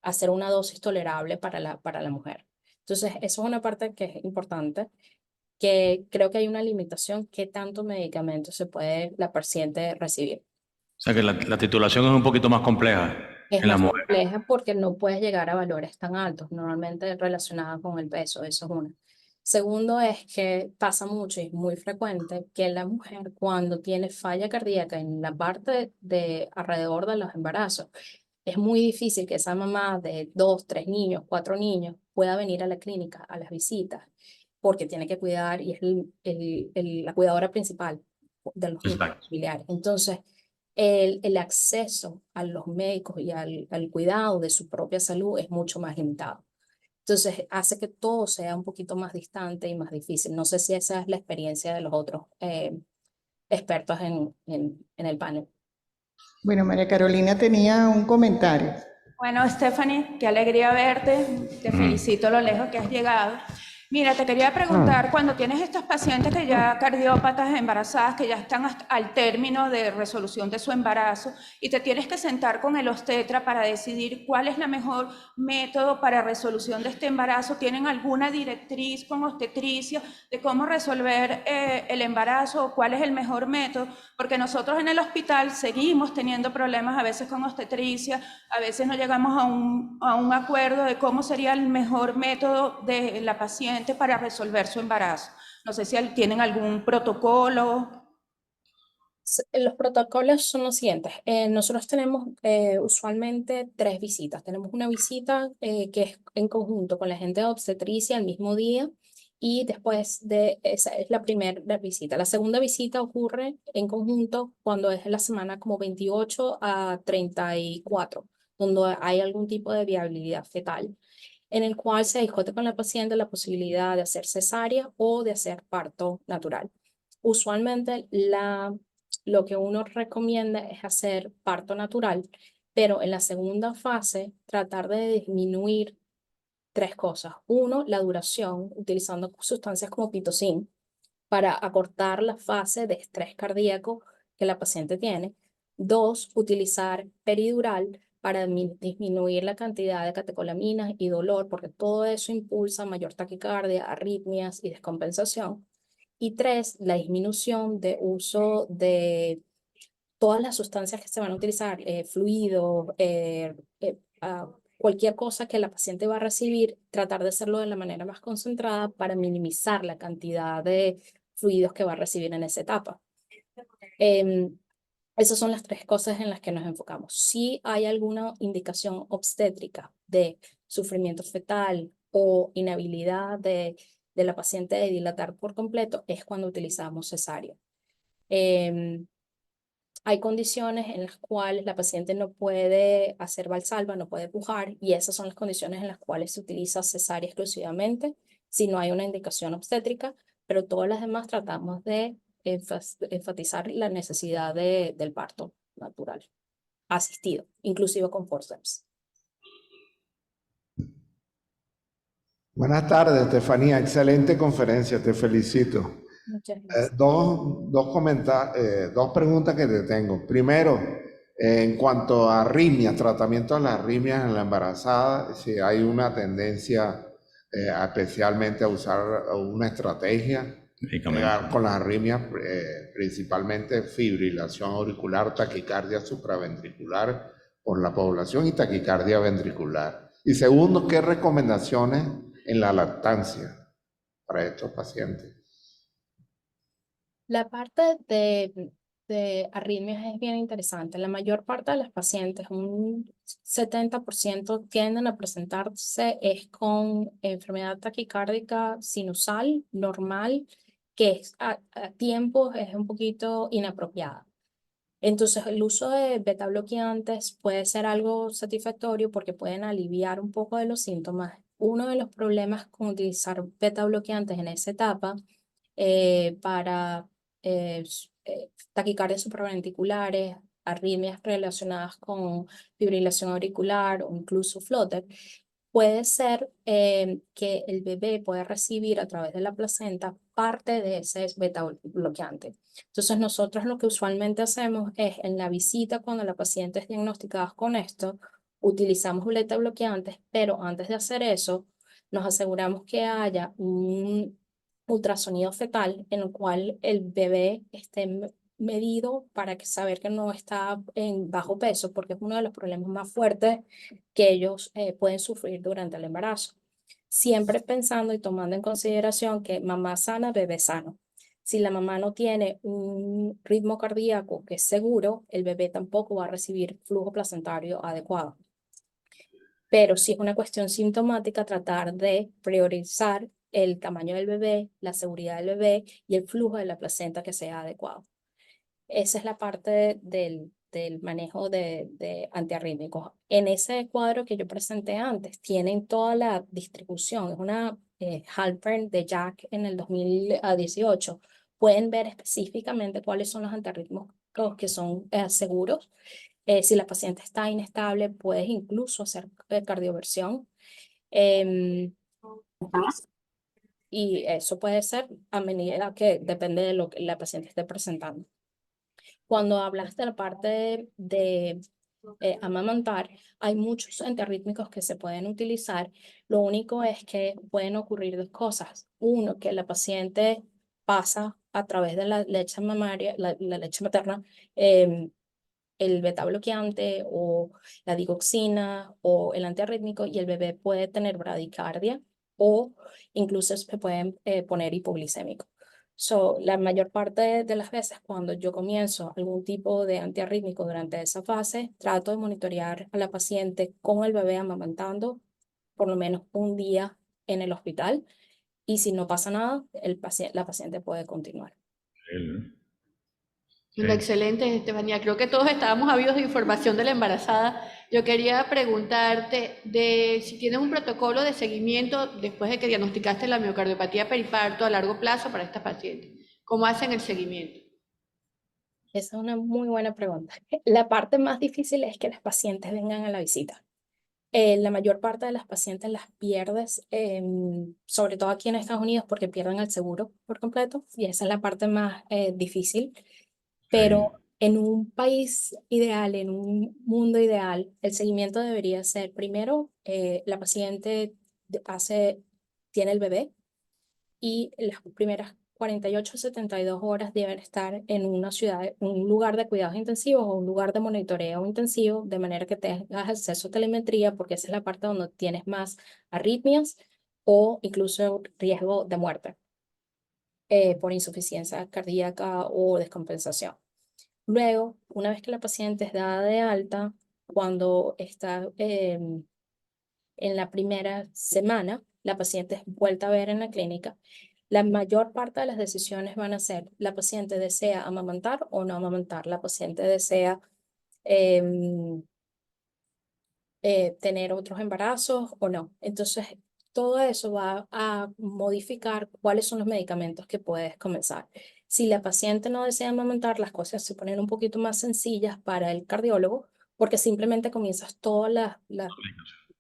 hacer una dosis tolerable para la mujer. Entonces, eso es una parte que es importante, que creo que hay una limitación qué tanto medicamento se puede la paciente recibir. O sea que la titulación es un poquito más compleja Es en la más mujer. compleja porque no puedes llegar a valores tan altos, normalmente relacionados con el peso, eso es una. Segundo es que pasa mucho y es muy frecuente que la mujer cuando tiene falla cardíaca en la parte de alrededor de los embarazos, es muy difícil que esa mamá de 2, 3 niños, 4 niños pueda venir a la clínica a las visitas porque tiene que cuidar y es la cuidadora principal de los niños Exacto. familiares. Entonces, el acceso a los médicos y al cuidado de su propia salud es mucho más limitado. Entonces, hace que todo sea un poquito más distante y más difícil. No sé si esa es la experiencia de los otros expertos en el panel. Bueno, María Carolina tenía un comentario. Bueno, Stephanie, qué alegría verte. Te felicito lo lejos que has llegado. Mira, te quería preguntar, cuando tienes estos pacientes que ya cardiópatas embarazadas, que ya están al término de resolución de su embarazo, y te tienes que sentar con el obstetra para decidir cuál es el mejor método para resolución de este embarazo, ¿tienen alguna directriz con obstetricia de cómo resolver el embarazo o cuál es el mejor método? Porque nosotros en el hospital seguimos teniendo problemas a veces con obstetricia, a veces no llegamos a un acuerdo de cómo sería el mejor método de la paciente para resolver su embarazo. No sé si tienen algún protocolo. Los protocolos son los siguientes. Nosotros tenemos usualmente 3 visitas. Tenemos una visita que es en conjunto con la gente de obstetricia el mismo día y después de esa es la primera visita. La segunda visita ocurre en conjunto cuando es la semana como 28 a 34, donde hay algún tipo de viabilidad fetal, en el cual se discute con la paciente la posibilidad de hacer cesárea o de hacer parto natural. Usualmente lo que uno recomienda es hacer parto natural, pero en la segunda fase tratar de disminuir 3 cosas. Uno, la duración, utilizando sustancias como pitocin para acortar la fase de estrés cardíaco que la paciente tiene. 2, utilizar peridural para disminuir la cantidad de catecolaminas y dolor, porque todo eso impulsa mayor taquicardia, arritmias y descompensación. Y 3, la disminución de uso de todas las sustancias que se van a utilizar, fluidos, cualquier cosa que la paciente va a recibir, tratar de hacerlo de la manera más concentrada para minimizar la cantidad de fluidos que va a recibir en esa etapa. Esas son las 3 cosas en las que nos enfocamos. Si hay alguna indicación obstétrica de sufrimiento fetal o inhabilidad de la paciente de dilatar por completo, es cuando utilizamos cesárea. Hay condiciones en las cuales la paciente no puede hacer valsalva, no puede pujar, y esas son las condiciones en las cuales se utiliza cesárea exclusivamente, si no hay una indicación obstétrica, pero todas las demás tratamos de enfatizar la necesidad del parto natural, asistido, inclusive con forceps. Buenas tardes, Estefanía. Excelente conferencia, te felicito. Muchas gracias. Dos preguntas que te tengo. Primero, en cuanto a arritmias, tratamiento de las arritmias en la embarazada, si hay una tendencia especialmente a usar una estrategia con las arritmias, principalmente fibrilación auricular, taquicardia supraventricular por la población y taquicardia ventricular. Y segundo, ¿qué recomendaciones en la lactancia para estos pacientes? La parte de arritmias es bien interesante. La mayor parte de las pacientes, un 70%, tienden a presentarse es con enfermedad taquicárdica sinusal normal, que a tiempos es un poquito inapropiada. Entonces, el uso de beta bloqueantes puede ser algo satisfactorio porque pueden aliviar un poco de los síntomas. Uno de los problemas con utilizar beta bloqueantes en esa etapa para taquicardias supraventriculares, arritmias relacionadas con fibrilación auricular o incluso flutter, puede ser que el bebé pueda recibir a través de la placenta parte de ese beta bloqueante. Entonces nosotros lo que usualmente hacemos es en la visita cuando la paciente es diagnosticada con esto, utilizamos beta bloqueantes, pero antes de hacer eso nos aseguramos que haya un ultrasonido fetal en el cual el bebé esté medido para saber que no está en bajo peso, porque es uno de los problemas más fuertes que ellos pueden sufrir durante el embarazo. Siempre pensando y tomando en consideración que mamá sana, bebé sano. Si la mamá no tiene un ritmo cardíaco que es seguro, el bebé tampoco va a recibir flujo placentario adecuado. Pero si es una cuestión sintomática, tratar de priorizar el tamaño del bebé, la seguridad del bebé y el flujo de la placenta que sea adecuado. Esa es la parte del manejo de antiarrítmicos. En ese cuadro que yo presenté antes, tienen toda la distribución. Es una Halpern de Jack en el 2018. Pueden ver específicamente cuáles son los antiarrítmicos que son seguros. Si la paciente está inestable, puedes incluso hacer cardioversión. Y eso puede ser a medida que depende de lo que la paciente esté presentando. Cuando hablas de la parte de amamantar, hay muchos antiarrítmicos que se pueden utilizar. Lo único es que pueden ocurrir 2 cosas. Uno, que la paciente pasa a través de la leche mamaria, la leche materna, el beta bloqueante o la digoxina o el antiarrítmico y el bebé puede tener bradicardia o incluso se pueden poner hipoglicémico. La mayor parte de las veces cuando yo comienzo algún tipo de antiarrítmico durante esa fase, trato de monitorear a la paciente con el bebé amamantando por lo menos un día en el hospital, y si no pasa nada, la paciente puede continuar. Excelente, Estefanía. Creo que todos estábamos ávidos de información de la embarazada. Yo quería preguntarte de si tienes un protocolo de seguimiento después de que diagnosticaste la miocardiopatía periparto a largo plazo para esta paciente. ¿Cómo hacen el seguimiento? Esa es una muy buena pregunta. La parte más difícil es que las pacientes vengan a la visita. La mayor parte de las pacientes las pierdes, sobre todo aquí en Estados Unidos, porque pierden el seguro por completo, y esa es la parte más difícil. Pero en un país ideal, en un mundo ideal, el seguimiento debería ser, primero, la paciente tiene el bebé y las primeras 48 a 72 horas deben estar en una ciudad, un lugar de cuidados intensivos o un lugar de monitoreo intensivo, de manera que tengas acceso a telemetría, porque esa es la parte donde tienes más arritmias o incluso riesgo de muerte por insuficiencia cardíaca o descompensación. Luego, una vez que la paciente es dada de alta, cuando está en la primera semana, la paciente es vuelta a ver en la clínica. La mayor parte de las decisiones van a ser, la paciente desea amamantar o no amamantar, la paciente desea tener otros embarazos o no. Entonces, todo eso va a modificar cuáles son los medicamentos que puedes comenzar. Si la paciente no desea amamantar, las cosas se ponen un poquito más sencillas para el cardiólogo, porque simplemente comienzas toda la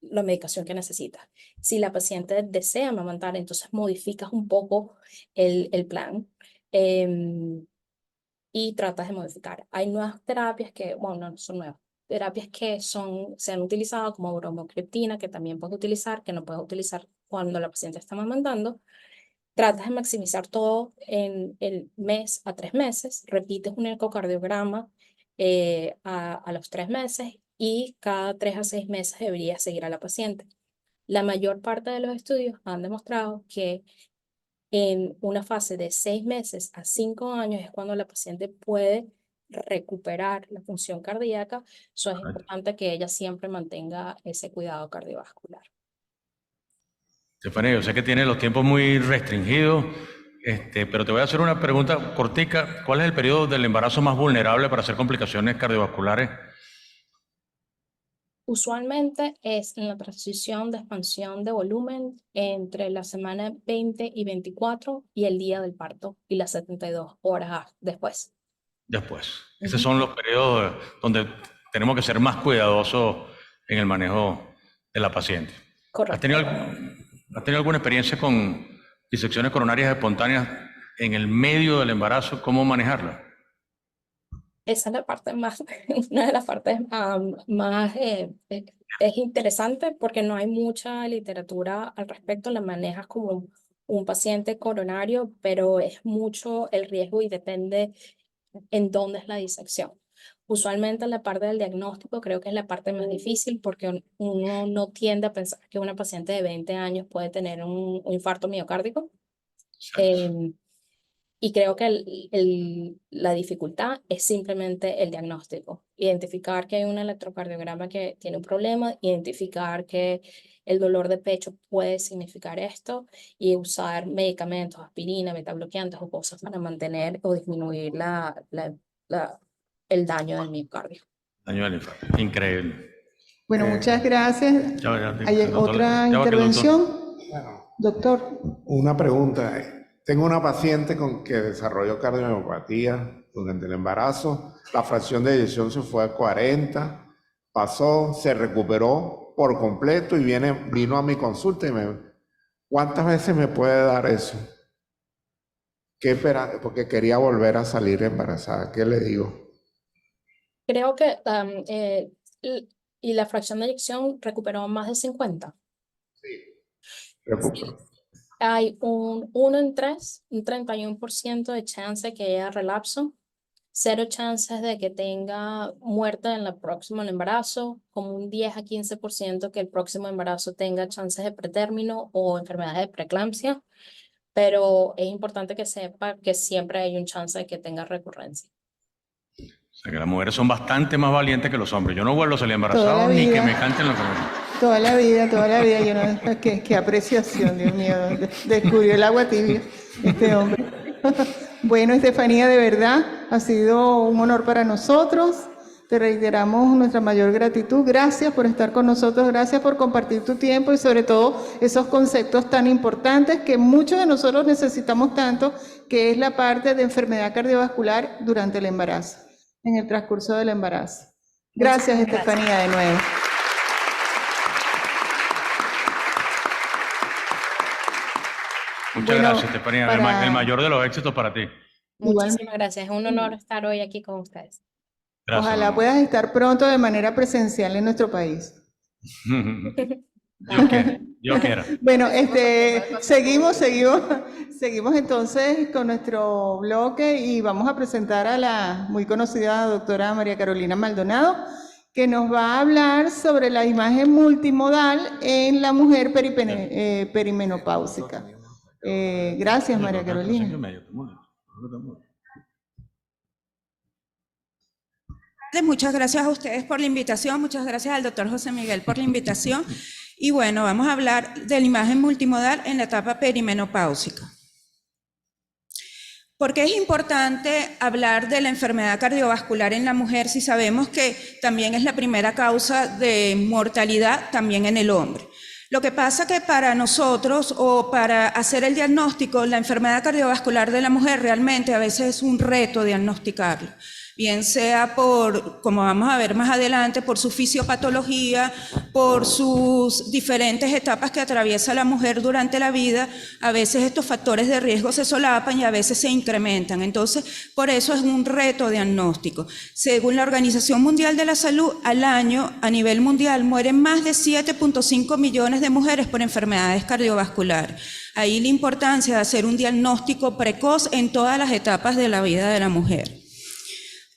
medicación que necesitas. Si la paciente desea amamantar, entonces modificas un poco el plan y tratas de modificar. Hay nuevas terapias que, bueno, no son nuevas, terapias que se han utilizado como bromocriptina, que también puedes utilizar, que no puedes utilizar cuando la paciente está amamantando. Tratas de maximizar todo en el mes a 3 meses, repites un ecocardiograma a los 3 meses y cada 3 a 6 meses deberías seguir a la paciente. La mayor parte de los estudios han demostrado que en una fase de 6 meses a 5 años es cuando la paciente puede recuperar la función cardíaca. Eso es importante que ella siempre mantenga ese cuidado cardiovascular. Estefanía, yo sé que tiene los tiempos muy restringidos, pero te voy a hacer una pregunta cortica. ¿Cuál es el periodo del embarazo más vulnerable para hacer complicaciones cardiovasculares? Usualmente es en la transición de expansión de volumen entre la semana 20 y 24 y el día del parto y las 72 horas después. Después. Esos son los periodos donde tenemos que ser más cuidadosos en el manejo de la paciente. Correcto. ¿Has tenido alguna experiencia con disecciones coronarias espontáneas en el medio del embarazo? ¿Cómo manejarla? Esa es la parte más, una de las partes más es interesante porque no hay mucha literatura al respecto. La manejas como un paciente coronario, pero es mucho el riesgo y depende en dónde es la disección. Usualmente la parte del diagnóstico creo que es la parte más difícil porque uno no tiende a pensar que una paciente de 20 años puede tener un infarto miocárdico. Y creo que la dificultad es simplemente el diagnóstico. Identificar que hay un electrocardiograma que tiene un problema, identificar que el dolor de pecho puede significar esto y usar medicamentos, aspirina, betabloqueantes o cosas para mantener o disminuir el daño del miocardio. Daño del infarto. Increíble. Bueno, muchas gracias. ¿Hay otra intervención? Doctor. Una pregunta. Tengo una paciente que desarrolló cardiomiopatía durante el embarazo. La fracción de eyección se fue a 40, pasó, se recuperó por completo y vino a mi consulta y ¿cuántas veces me puede dar eso? Porque quería volver a salir embarazada. ¿Qué le digo? Creo que y la fracción de eyección recuperó más de 50. Sí, recuperó. Hay un 1 en 3, un 31% de chance de que haya relapso, 0 chances de que tenga muerte en el próximo embarazo, como un 10 a 15% que el próximo embarazo tenga chances de pretérmino o enfermedades de preeclampsia. pero es importante que sepa que siempre hay un chance de que tenga recurrencia. O sea, que las mujeres son bastante más valientes que los hombres. Yo no vuelvo a salir Toda embarazado la ni que vida. me canten lo que me... Toda la vida, yo no, qué apreciación, Dios mío, descubrió el agua tibia este hombre. Bueno, Estefanía, de verdad, ha sido un honor para nosotros. Te reiteramos nuestra mayor gratitud. Gracias por estar con nosotros, gracias por compartir tu tiempo y sobre todo esos conceptos tan importantes que muchos de nosotros necesitamos tanto, que es la parte de enfermedad cardiovascular durante el embarazo, en el transcurso del embarazo. Gracias, Estefanía, de nuevo. Muchas Bueno, gracias, Estefanía. El mayor de los éxitos para ti. Muchísimas gracias. Es un honor estar hoy aquí con ustedes. Gracias, Ojalá mamá. puedas estar pronto de manera presencial en nuestro país. Yo quiera. Bueno, seguimos entonces con nuestro bloque y vamos a presentar a la muy conocida doctora María Carolina Maldonado, que nos va a hablar sobre la imagen multimodal en la mujer perimenopáusica. Gracias, María Carolina. Muchas gracias a ustedes por la invitación, muchas gracias al doctor José Miguel por la invitación. Y bueno, vamos a hablar de la imagen multimodal en la etapa perimenopáusica. ¿Por qué es importante hablar de la enfermedad cardiovascular en la mujer si sabemos que también es la primera causa de mortalidad también en el hombre? Lo que pasa que para nosotros o para hacer el diagnóstico, la enfermedad cardiovascular de la mujer realmente a veces es un reto diagnosticarlo. Bien sea por, como vamos a ver más adelante, por su fisiopatología, por sus diferentes etapas que atraviesa la mujer durante la vida. A veces estos factores de riesgo se solapan y a veces se incrementan. Entonces, por eso es un reto diagnóstico. Según la Organización Mundial de la Salud, al año, a nivel mundial, mueren más de 7.5 millones de mujeres por enfermedades cardiovasculares. Ahí la importancia de hacer un diagnóstico precoz en todas las etapas de la vida de la mujer.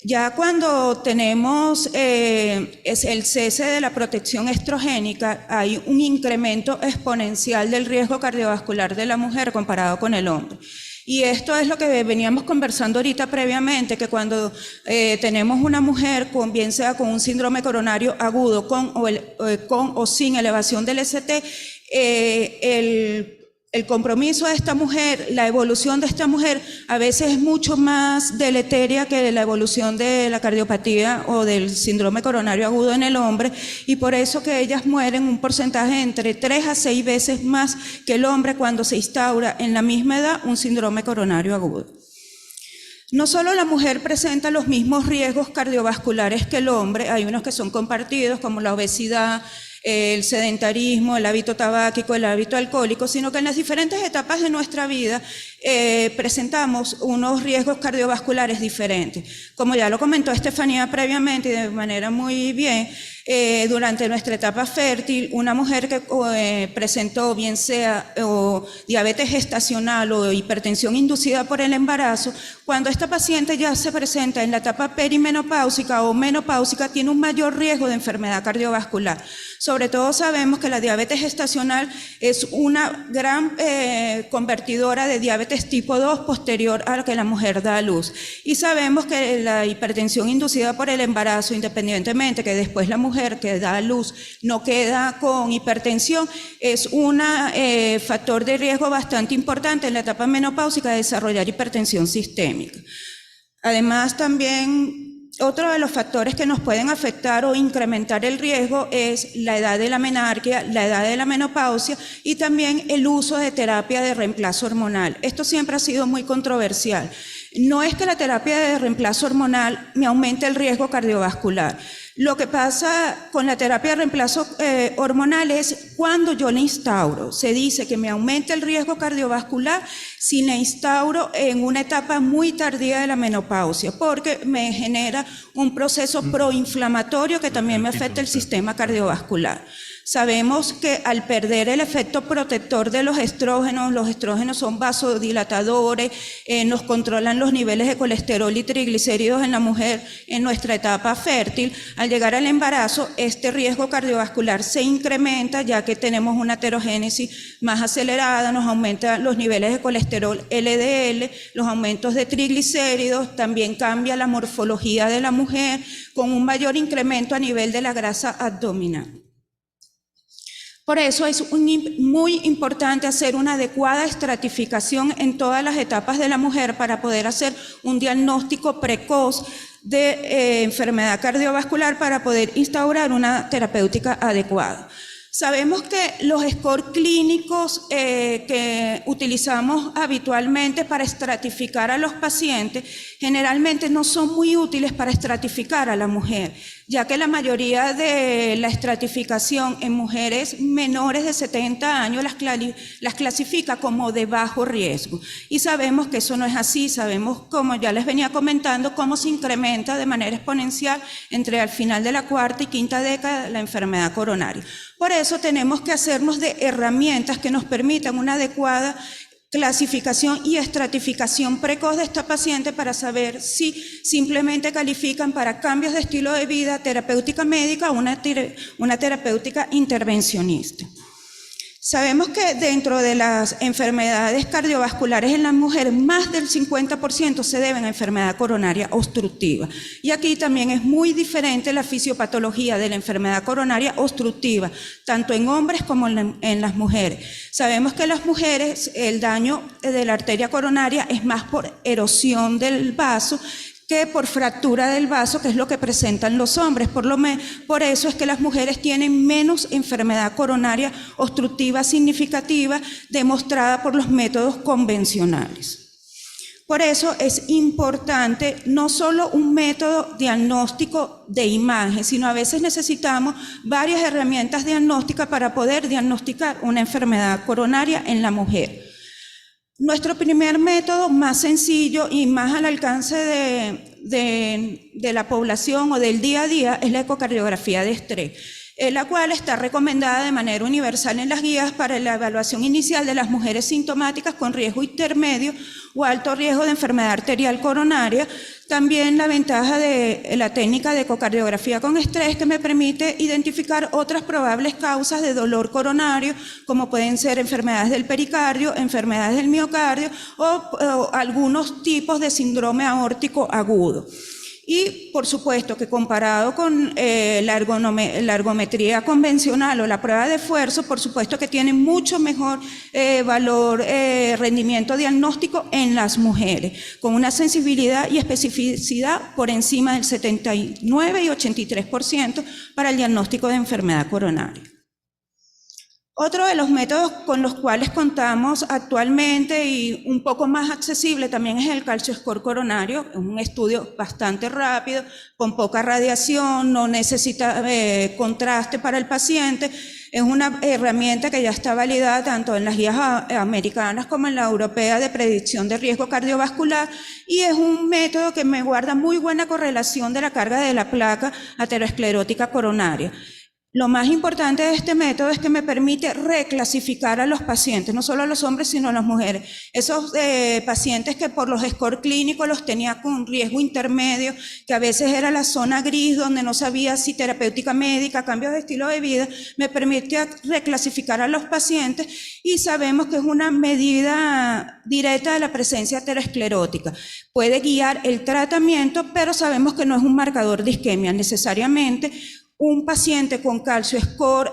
Ya cuando tenemos el cese de la protección estrogénica, hay un incremento exponencial del riesgo cardiovascular de la mujer comparado con el hombre. Y esto es lo que veníamos conversando ahorita previamente, que cuando tenemos una mujer, bien sea con un síndrome coronario agudo, con o sin elevación del ST, el compromiso de esta mujer, la evolución de esta mujer, a veces es mucho más deleteria que la evolución de la cardiopatía o del síndrome coronario agudo en el hombre, y por eso que ellas mueren un porcentaje entre 3 a 6 veces más que el hombre cuando se instaura en la misma edad un síndrome coronario agudo. No solo la mujer presenta los mismos riesgos cardiovasculares que el hombre, hay unos que son compartidos como la obesidad, el sedentarismo, el hábito tabáquico, el hábito alcohólico, sino que en las diferentes etapas de nuestra vida presentamos unos riesgos cardiovasculares diferentes. Como ya lo comentó Estefanía previamente y de manera muy bien, durante nuestra etapa fértil, una mujer que presentó bien sea diabetes gestacional o hipertensión inducida por el embarazo, cuando esta paciente ya se presenta en la etapa perimenopáusica o menopáusica, tiene un mayor riesgo de enfermedad cardiovascular. Sobre todo sabemos que la diabetes gestacional es una gran convertidora de diabetes tipo 2 posterior a lo que la mujer da a luz. Y sabemos que la hipertensión inducida por el embarazo, independientemente que después la mujer que da a luz no queda con hipertensión, es un factor de riesgo bastante importante en la etapa menopáusica de desarrollar hipertensión sistémica. Además, también otro de los factores que nos pueden afectar o incrementar el riesgo es la edad de la menarquia, la edad de la menopausia y también el uso de terapia de reemplazo hormonal. Esto siempre ha sido muy controversial. No es que la terapia de reemplazo hormonal me aumente el riesgo cardiovascular. Lo que pasa con la terapia de reemplazo hormonal es cuando yo la instauro. Se dice que me aumenta el riesgo cardiovascular si la instauro en una etapa muy tardía de la menopausia, porque me genera un proceso proinflamatorio que también me afecta el sistema cardiovascular. Sabemos que al perder el efecto protector de los estrógenos son vasodilatadores, nos controlan los niveles de colesterol y triglicéridos en la mujer en nuestra etapa fértil. Al llegar al embarazo, este riesgo cardiovascular se incrementa ya que tenemos una aterogénesis más acelerada, nos aumentan los niveles de colesterol LDL, los aumentos de triglicéridos, también cambia la morfología de la mujer con un mayor incremento a nivel de la grasa abdominal. Por eso es muy importante hacer una adecuada estratificación en todas las etapas de la mujer para poder hacer un diagnóstico precoz de enfermedad cardiovascular para poder instaurar una terapéutica adecuada. Sabemos que los scores clínicos que utilizamos habitualmente para estratificar a los pacientes generalmente no son muy útiles para estratificar a la mujer, ya que la mayoría de la estratificación en mujeres menores de 70 años las clasifica como de bajo riesgo. Y sabemos que eso no es así, sabemos, como ya les venía comentando, cómo se incrementa de manera exponencial entre al final de la cuarta y quinta década la enfermedad coronaria. Por eso tenemos que hacernos de herramientas que nos permitan una adecuada clasificación y estratificación precoz de esta paciente para saber si simplemente califican para cambios de estilo de vida, terapéutica médica o una terapéutica intervencionista. Sabemos que dentro de las enfermedades cardiovasculares en las mujeres, más del 50% se deben a enfermedad coronaria obstructiva. Y aquí también es muy diferente la fisiopatología de la enfermedad coronaria obstructiva, tanto en hombres como en las mujeres. Sabemos que en las mujeres el daño de la arteria coronaria es más por erosión del vaso que por fractura del vaso, que es lo que presentan los hombres. Por eso es que las mujeres tienen menos enfermedad coronaria obstructiva significativa demostrada por los métodos convencionales. Por eso es importante no solo un método diagnóstico de imagen, sino a veces necesitamos varias herramientas diagnósticas para poder diagnosticar una enfermedad coronaria en la mujer. Nuestro primer método, más sencillo y más al alcance de la población o del día a día, es la ecocardiografía de estrés, la cual está recomendada de manera universal en las guías para la evaluación inicial de las mujeres sintomáticas con riesgo intermedio o alto riesgo de enfermedad arterial coronaria. También la ventaja de la técnica de ecocardiografía con estrés, que me permite identificar otras probables causas de dolor coronario, como pueden ser enfermedades del pericardio, enfermedades del miocardio o algunos tipos de síndrome aórtico agudo. Y por supuesto que comparado con la ergometría convencional o la prueba de esfuerzo, por supuesto que tiene mucho mejor rendimiento diagnóstico en las mujeres, con una sensibilidad y especificidad por encima del 79 y 83% para el diagnóstico de enfermedad coronaria. Otro de los métodos con los cuales contamos actualmente y un poco más accesible también es el calcio score coronario. Es un estudio bastante rápido, con poca radiación, no necesita contraste para el paciente. Es una herramienta que ya está validada tanto en las guías americanas como en la europea de predicción de riesgo cardiovascular, y es un método que me guarda muy buena correlación de la carga de la placa aterosclerótica coronaria. Lo más importante de este método es que me permite reclasificar a los pacientes, no solo a los hombres, sino a las mujeres. Esos pacientes que por los scores clínicos los tenía con riesgo intermedio, que a veces era la zona gris donde no sabía si terapéutica médica, cambios de estilo de vida, me permite reclasificar a los pacientes, y sabemos que es una medida directa de la presencia aterosclerótica. Puede guiar el tratamiento, pero sabemos que no es un marcador de isquemia necesariamente. Un paciente con calcio score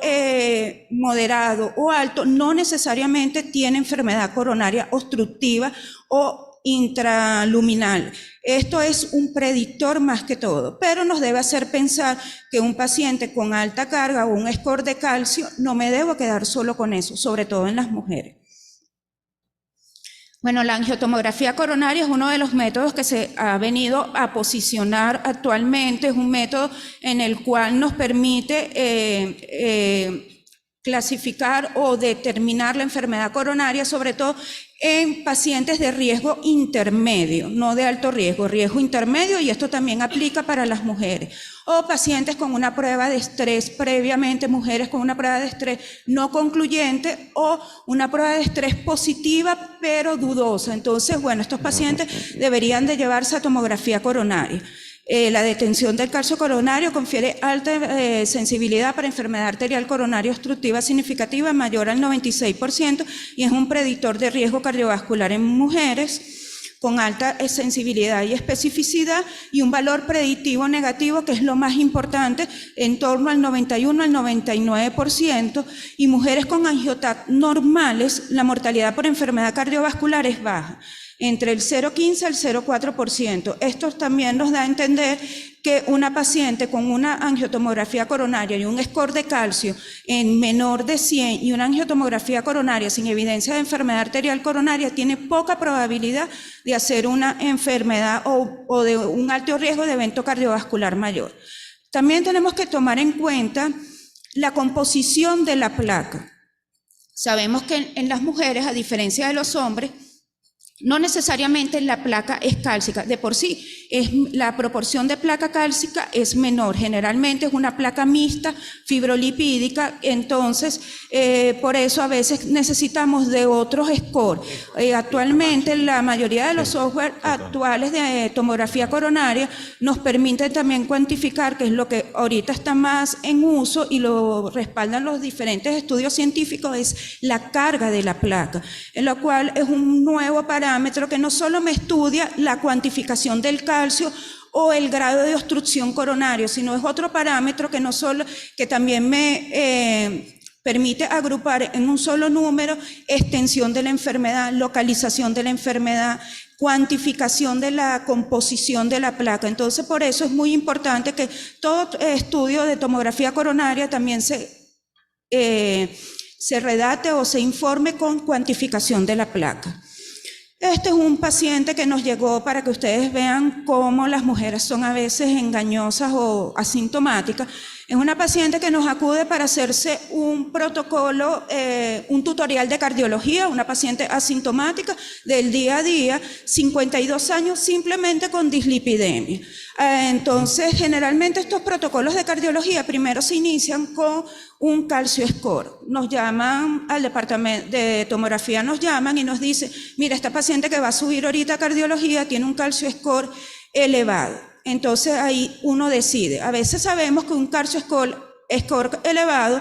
moderado o alto no necesariamente tiene enfermedad coronaria obstructiva o intraluminal. Esto es un predictor más que todo, pero nos debe hacer pensar que un paciente con alta carga o un score de calcio, no me debo quedar solo con eso, sobre todo en las mujeres. Bueno, la angiotomografía coronaria es uno de los métodos que se ha venido a posicionar actualmente. Es un método en el cual nos permite clasificar o determinar la enfermedad coronaria, sobre todo en pacientes de riesgo intermedio, no de alto riesgo, riesgo intermedio, y esto también aplica para las mujeres, o pacientes con una prueba de estrés previamente, mujeres con una prueba de estrés no concluyente o una prueba de estrés positiva pero dudosa. Entonces, bueno, estos pacientes deberían de llevarse a tomografía coronaria. La detención del calcio coronario confiere alta sensibilidad para enfermedad arterial coronaria obstructiva significativa mayor al 96% y es un predictor de riesgo cardiovascular en mujeres con alta sensibilidad y especificidad y un valor predictivo negativo, que es lo más importante, en torno al 91 al 99%, y mujeres con angioTAC normales, la mortalidad por enfermedad cardiovascular es baja, entre el 0,15 al 0,4%. Esto también nos da a entender que una paciente con una angiotomografía coronaria y un score de calcio en menor de 100 y una angiotomografía coronaria sin evidencia de enfermedad arterial coronaria tiene poca probabilidad de hacer una enfermedad o de un alto riesgo de evento cardiovascular mayor. También tenemos que tomar en cuenta la composición de la placa. Sabemos que en las mujeres, a diferencia de los hombres, no necesariamente la placa es cálcica, de por sí la proporción de placa cálcica es menor, generalmente es una placa mixta, fibrolipídica, entonces por eso a veces necesitamos de otros scores. Actualmente la mayoría de los software actuales de tomografía coronaria nos permiten también cuantificar, que es lo que ahorita está más en uso y lo respaldan los diferentes estudios científicos, es la carga de la placa, en lo cual es un nuevo parámetro que no solo me estudia la cuantificación del calcio o el grado de obstrucción coronario, sino es otro parámetro que no solo, que también me permite agrupar en un solo número extensión de la enfermedad, localización de la enfermedad, cuantificación de la composición de la placa. Entonces, por eso es muy importante que todo estudio de tomografía coronaria también se redacte o se informe con cuantificación de la placa. Este es un paciente que nos llegó para que ustedes vean cómo las mujeres son a veces engañosas o asintomáticas. Es una paciente que nos acude para hacerse un protocolo, un tutorial de cardiología, una paciente asintomática del día a día, 52 años, simplemente con dislipidemia. Entonces, generalmente estos protocolos de cardiología primero se inician con un calcio score. Nos llaman al departamento de tomografía, nos llaman y nos dicen, mira, esta paciente que va a subir ahorita a cardiología tiene un calcio score elevado. Entonces ahí uno decide. A veces sabemos que un calcio score elevado,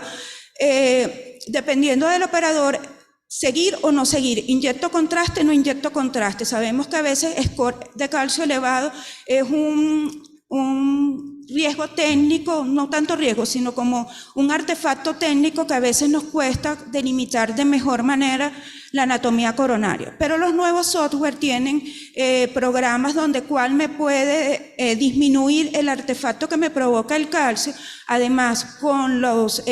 dependiendo del operador, seguir o no seguir, inyecto contraste, no inyecto contraste. Sabemos que a veces score de calcio elevado es un riesgo técnico, no tanto riesgo, sino como un artefacto técnico que a veces nos cuesta delimitar de mejor manera la anatomía coronaria. Pero los nuevos software tienen programas donde cual me puede disminuir el artefacto que me provoca el calcio, además con los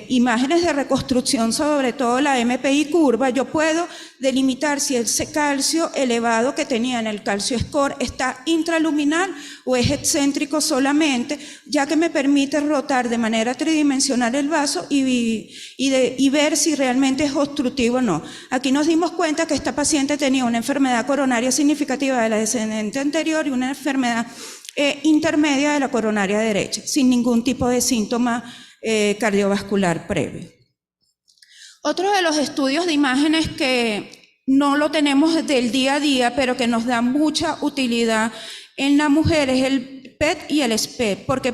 imágenes de reconstrucción, sobre todo la MPI curva, yo puedo delimitar si ese calcio elevado que tenía en el calcio score está intraluminal o es excéntrico solamente, ya que me permite rotar de manera tridimensional el vaso y ver si realmente es obstructivo o no. Aquí nos dimos cuenta que esta paciente tenía una enfermedad coronaria significativa de la descendente anterior y una enfermedad intermedia de la coronaria derecha, sin ningún tipo de síntoma cardiovascular previo. Otro de los estudios de imágenes que no lo tenemos del día a día, pero que nos da mucha utilidad en la mujer es el PET y el SPECT, porque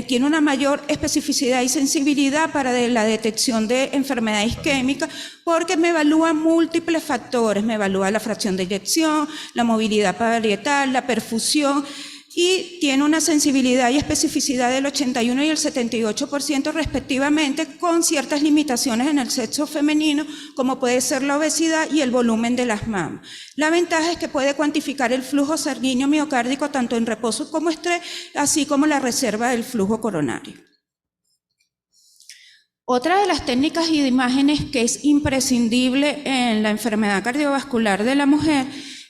tiene una mayor especificidad y sensibilidad para la detección de enfermedad isquémica, porque me evalúa múltiples factores, me evalúa la fracción de eyección, la movilidad parietal, la perfusión, y tiene una sensibilidad y especificidad del 81 y el 78% respectivamente, con ciertas limitaciones en el sexo femenino, como puede ser la obesidad y el volumen de las mamas. La ventaja es que puede cuantificar el flujo sanguíneo miocárdico tanto en reposo como estrés, así como la reserva del flujo coronario. Otra de las técnicas y de imágenes que es imprescindible en la enfermedad cardiovascular de la mujer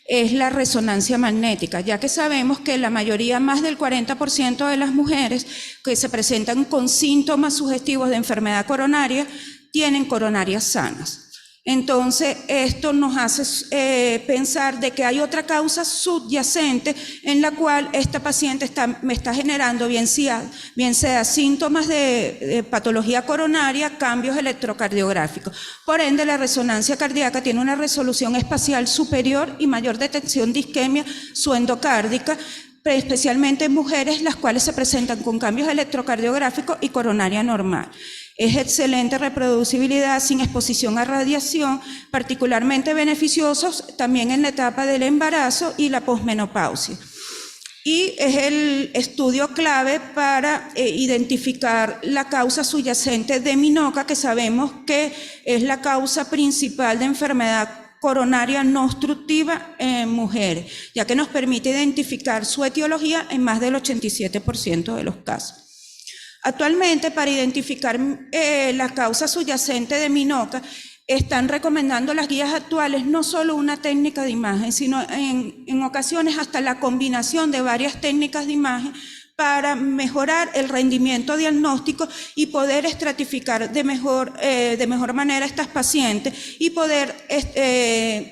es la resonancia magnética, ya que sabemos que la mayoría, más del 40% de las mujeres que se presentan con síntomas sugestivos de enfermedad coronaria tienen coronarias sanas. Entonces, esto nos hace pensar de que hay otra causa subyacente en la cual esta paciente me está generando, bien sea síntomas de patología coronaria, cambios electrocardiográficos. Por ende, la resonancia cardíaca tiene una resolución espacial superior y mayor detección de isquemia suendocárdica, especialmente en mujeres las cuales se presentan con cambios electrocardiográficos y coronaria normal. Es excelente reproducibilidad sin exposición a radiación, particularmente beneficiosos también en la etapa del embarazo y la posmenopausia. Y es el estudio clave para identificar la causa subyacente de MINOCA, que sabemos que es la causa principal de enfermedad coronaria no obstructiva en mujeres, ya que nos permite identificar su etiología en más del 87% de los casos. Actualmente, para identificar la causa subyacente de MINOCA, están recomendando las guías actuales no solo una técnica de imagen, sino en ocasiones hasta la combinación de varias técnicas de imagen para mejorar el rendimiento diagnóstico y poder estratificar de mejor manera a estas pacientes y poder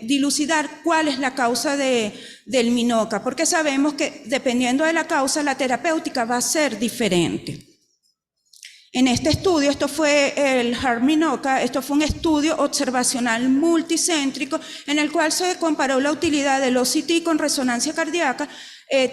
dilucidar cuál es la causa del MINOCA, porque sabemos que dependiendo de la causa, la terapéutica va a ser diferente. En este estudio, esto fue el HEART-MINOCA, esto fue un estudio observacional multicéntrico en el cual se comparó la utilidad del OCT con resonancia cardíaca,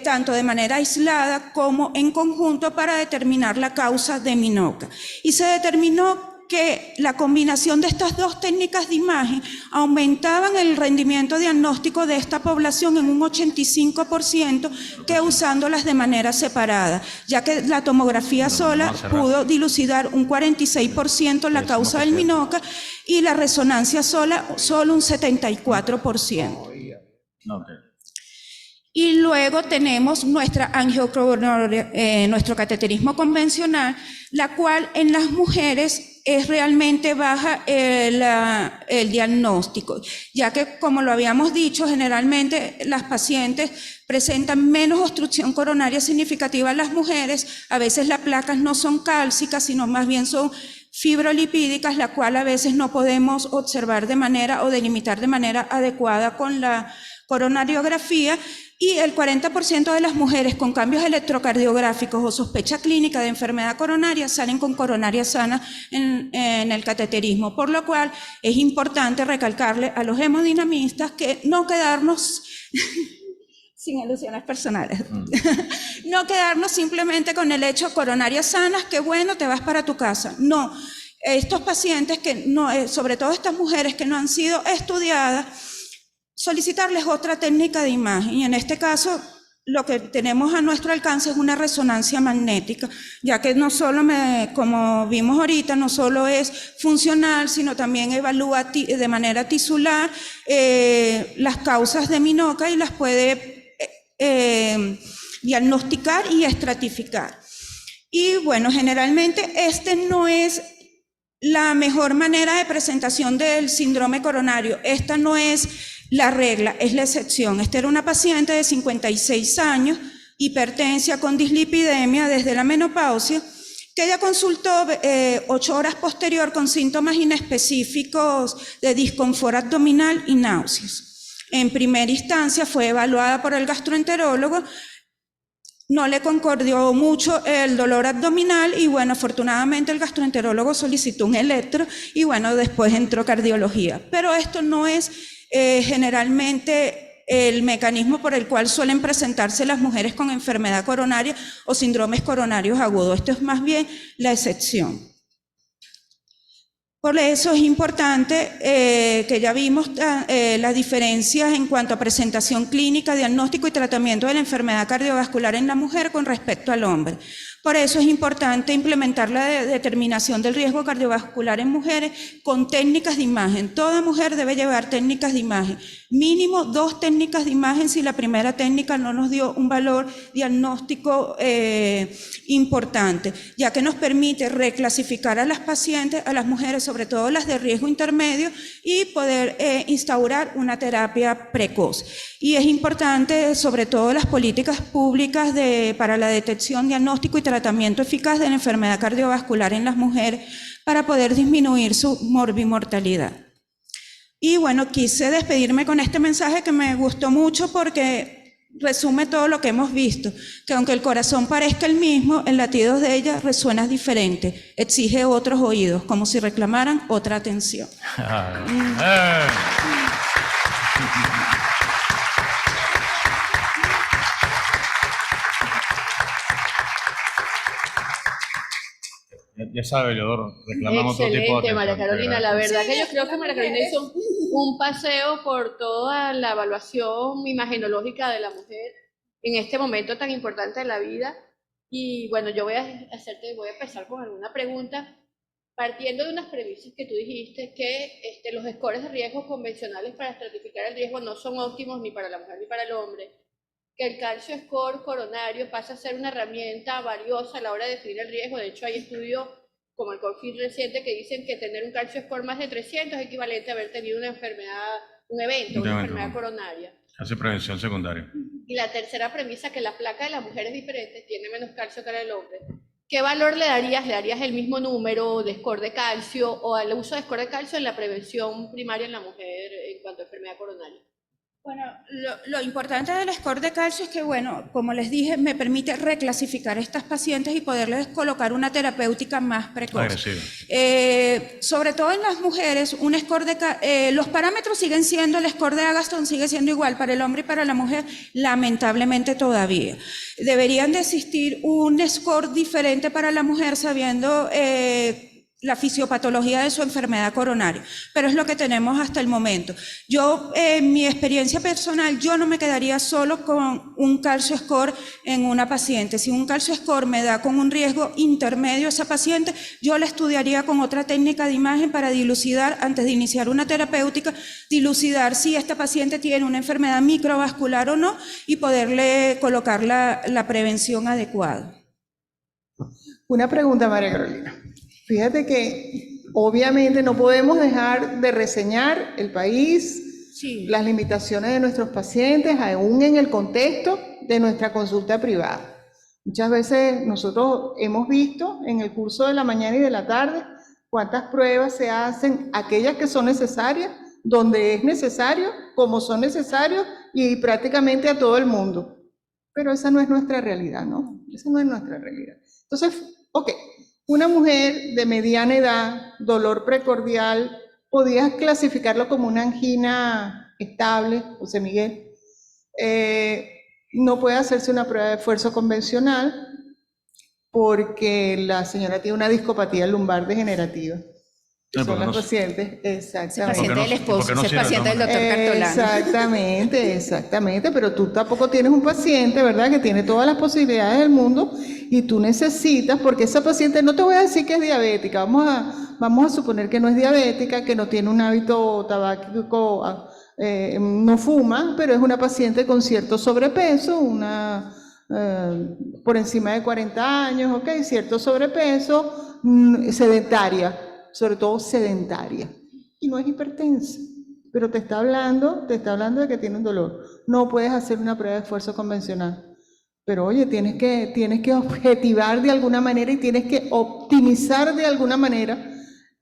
tanto de manera aislada como en conjunto para determinar la causa de MINOCA. Y se determinó que la combinación de estas dos técnicas de imagen aumentaban el rendimiento diagnóstico de esta población en un 85% que usándolas de manera separada, ya que la tomografía sola pudo dilucidar un 46% la causa del MINOCA y la resonancia sola solo un 74%. Y luego tenemos nuestra angiocoronaria, nuestro cateterismo convencional, la cual en las mujeres es realmente baja el diagnóstico, ya que, como lo habíamos dicho, generalmente las pacientes presentan menos obstrucción coronaria significativa en las mujeres. A veces las placas no son cálcicas, sino más bien son fibrolipídicas, la cual a veces no podemos observar de manera o delimitar de manera adecuada con la coronariografía. Y el 40% de las mujeres con cambios electrocardiográficos o sospecha clínica de enfermedad coronaria salen con coronaria sana en el cateterismo, por lo cual es importante recalcarle a los hemodinamistas que no quedarnos sin alusiones personales, no quedarnos simplemente con el hecho coronarias sanas, que bueno, te vas para tu casa. No, estos pacientes que no, sobre todo estas mujeres que no han sido estudiadas, solicitarles otra técnica de imagen, y en este caso lo que tenemos a nuestro alcance es una resonancia magnética, ya que no solo, como vimos ahorita, no solo es funcional, sino también evalúa de manera tisular las causas de MINOCA y las puede diagnosticar y estratificar. Y bueno, generalmente este no es la mejor manera de presentación del síndrome coronario, esta no es la regla, es la excepción. Esta era una paciente de 56 años, hipertensia con dislipidemia desde la menopausia, que ella consultó 8 horas posterior con síntomas inespecíficos de disconfort abdominal y náuseas. En primera instancia fue evaluada por el gastroenterólogo, no le concordó mucho el dolor abdominal y bueno, afortunadamente el gastroenterólogo solicitó un electro y bueno, después entró cardiología. Pero esto no es generalmente el mecanismo por el cual suelen presentarse las mujeres con enfermedad coronaria o síndromes coronarios agudos. Esto es más bien la excepción. Por eso es importante que ya vimos las diferencias en cuanto a presentación clínica, diagnóstico y tratamiento de la enfermedad cardiovascular en la mujer con respecto al hombre. Por eso es importante implementar la determinación del riesgo cardiovascular en mujeres con técnicas de imagen. Toda mujer debe llevar técnicas de imagen, mínimo 2 técnicas de imagen si la primera técnica no nos dio un valor diagnóstico importante, ya que nos permite reclasificar a las pacientes, a las mujeres, sobre todo las de riesgo intermedio, y poder instaurar una terapia precoz. Y es importante, sobre todo, las políticas públicas para la detección, diagnóstico y tratamiento eficaz de la enfermedad cardiovascular en las mujeres para poder disminuir su morbimortalidad. Y bueno, quise despedirme con este mensaje que me gustó mucho porque resume todo lo que hemos visto, que aunque el corazón parezca el mismo, el latido de ella resuena diferente, exige otros oídos, como si reclamaran otra atención. Ya sabe, Leodoro, reclaman otro tipo de Excelente, atención. María Carolina. La verdad que yo creo que María Carolina hizo un paseo por toda la evaluación imagenológica de la mujer en este momento tan importante de la vida. Y bueno, yo voy a empezar con alguna pregunta, partiendo de unas premisas que tú dijiste, que los scores de riesgo convencionales para estratificar el riesgo no son óptimos ni para la mujer ni para el hombre, que el calcio score coronario pasa a ser una herramienta valiosa a la hora de definir el riesgo. De hecho, hay estudios como el CONFIT reciente que dicen que tener un calcio score más de 300 es equivalente a haber tenido una enfermedad, una enfermedad coronaria. Hace prevención secundaria. Y la tercera premisa, que la placa de la mujer es diferente, tiene menos calcio que la del hombre. ¿Qué valor le darías? ¿Le darías el mismo número de score de calcio o al uso de score de calcio en la prevención primaria en la mujer en cuanto a enfermedad coronaria? Bueno, lo importante del score de calcio es que, bueno, como les dije, me permite reclasificar a estas pacientes y poderles colocar una terapéutica más precoz. Agresiva. Sobre todo en las mujeres, un score los parámetros siguen siendo, el score de Agatston sigue siendo igual para el hombre y para la mujer, lamentablemente todavía. Deberían de existir un score diferente para la mujer sabiendo la fisiopatología de su enfermedad coronaria, pero es lo que tenemos hasta el momento. Yo, en mi experiencia personal, yo no me quedaría solo con un calcio score en una paciente. Si un calcio score me da con un riesgo intermedio a esa paciente, yo la estudiaría con otra técnica de imagen para dilucidar, antes de iniciar una terapéutica, dilucidar si esta paciente tiene una enfermedad microvascular o no y poderle colocar la prevención adecuada. Una pregunta, María Carolina. Fíjate que obviamente no podemos dejar de reseñar el país, Sí. las limitaciones de nuestros pacientes, aún en el contexto de nuestra consulta privada. Muchas veces nosotros hemos visto en el curso de la mañana y de la tarde cuántas pruebas se hacen, aquellas que son necesarias, donde es necesario, como son necesarios y prácticamente a todo el mundo. Pero esa no es nuestra realidad, ¿no? Esa no es nuestra realidad. Entonces, ok. Una mujer de mediana edad, dolor precordial, ¿podías clasificarlo como una angina estable, José Miguel? No puede hacerse una prueba de esfuerzo convencional porque la señora tiene una discopatía lumbar degenerativa. Son las pacientes, exactamente. Paciente del esposo, es paciente del doctor Cartolano. Exactamente, pero tú tampoco tienes un paciente, ¿verdad?, que tiene todas las posibilidades del mundo y tú necesitas, porque esa paciente, no te voy a decir que es diabética, vamos a suponer que no es diabética, que no tiene un hábito tabáquico, no fuma, pero es una paciente con cierto sobrepeso, por encima de 40 años, ok, cierto sobrepeso, sedentaria, sobre todo sedentaria, y no es hipertensa, pero te está hablando de que tiene un dolor. No puedes hacer una prueba de esfuerzo convencional, pero oye, tienes que objetivar de alguna manera y tienes que optimizar de alguna manera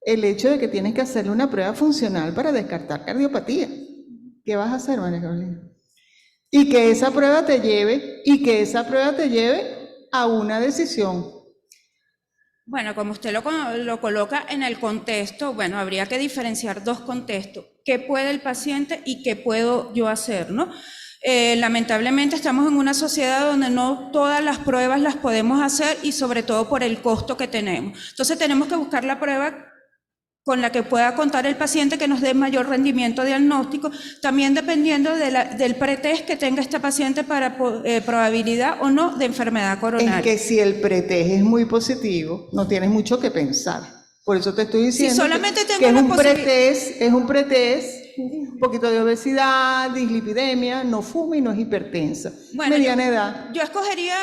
el hecho de que tienes que hacerle una prueba funcional para descartar cardiopatía. ¿Qué vas a hacer, María Carolina? Y que esa prueba te lleve a una decisión. Bueno, como usted lo coloca en el contexto, bueno, habría que diferenciar dos contextos. ¿Qué puede el paciente y qué puedo yo hacer, no? Lamentablemente estamos en una sociedad donde no todas las pruebas las podemos hacer y sobre todo por el costo que tenemos. Entonces tenemos que buscar la prueba con la que pueda contar el paciente que nos dé mayor rendimiento diagnóstico, también dependiendo del pretest que tenga este paciente para probabilidad o no de enfermedad coronaria. Es que si el pretest es muy positivo, no tienes mucho que pensar. Por eso te estoy diciendo solamente tengo que es la un pretest, un poquito de obesidad, dislipidemia, no fuma y no es hipertensa. Bueno, mediana edad. Yo escogería,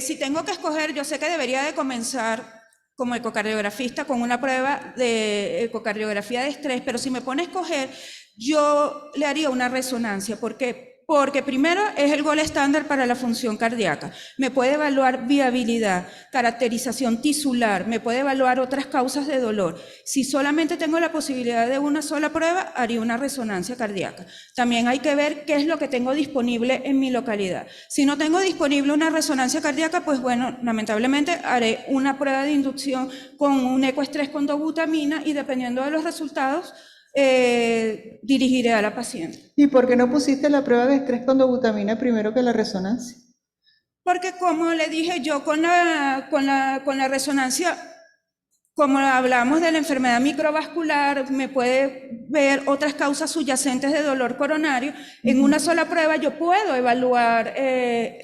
si tengo que escoger, yo sé que debería de comenzar como ecocardiografista con una prueba de ecocardiografía de estrés, pero si me pone a escoger, yo le haría una resonancia. ¿Por qué? Porque primero es el gol estándar para la función cardíaca. Me puede evaluar viabilidad, caracterización tisular, me puede evaluar otras causas de dolor. Si solamente tengo la posibilidad de una sola prueba, haría una resonancia cardíaca. También hay que ver qué es lo que tengo disponible en mi localidad. Si no tengo disponible una resonancia cardíaca, pues bueno, lamentablemente haré una prueba de inducción con un ecoestrés con dobutamina y dependiendo de los resultados, dirigiré a la paciente. ¿Y por qué no pusiste la prueba de estrés con dobutamina primero que la resonancia? Porque como le dije yo con la resonancia, como hablamos de la enfermedad microvascular, me puede ver otras causas subyacentes de dolor coronario. En una sola prueba yo puedo evaluar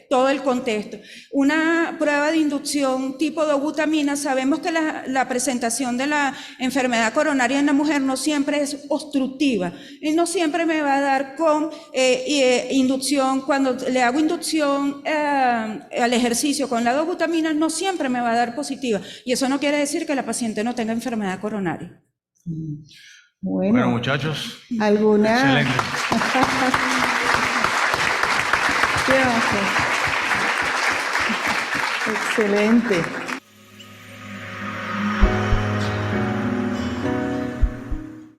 todo el contexto. Una prueba de inducción tipo dobutamina, sabemos que la presentación de la enfermedad coronaria en la mujer no siempre es obstructiva. Y no siempre me va a dar con inducción, cuando le hago inducción al ejercicio con la dobutamina, no siempre me va a dar positiva. Y eso no quiere decir que la paciente no tenga enfermedad coronaria. Bueno, muchachos. ¿Alguna? Excelente. Excelente.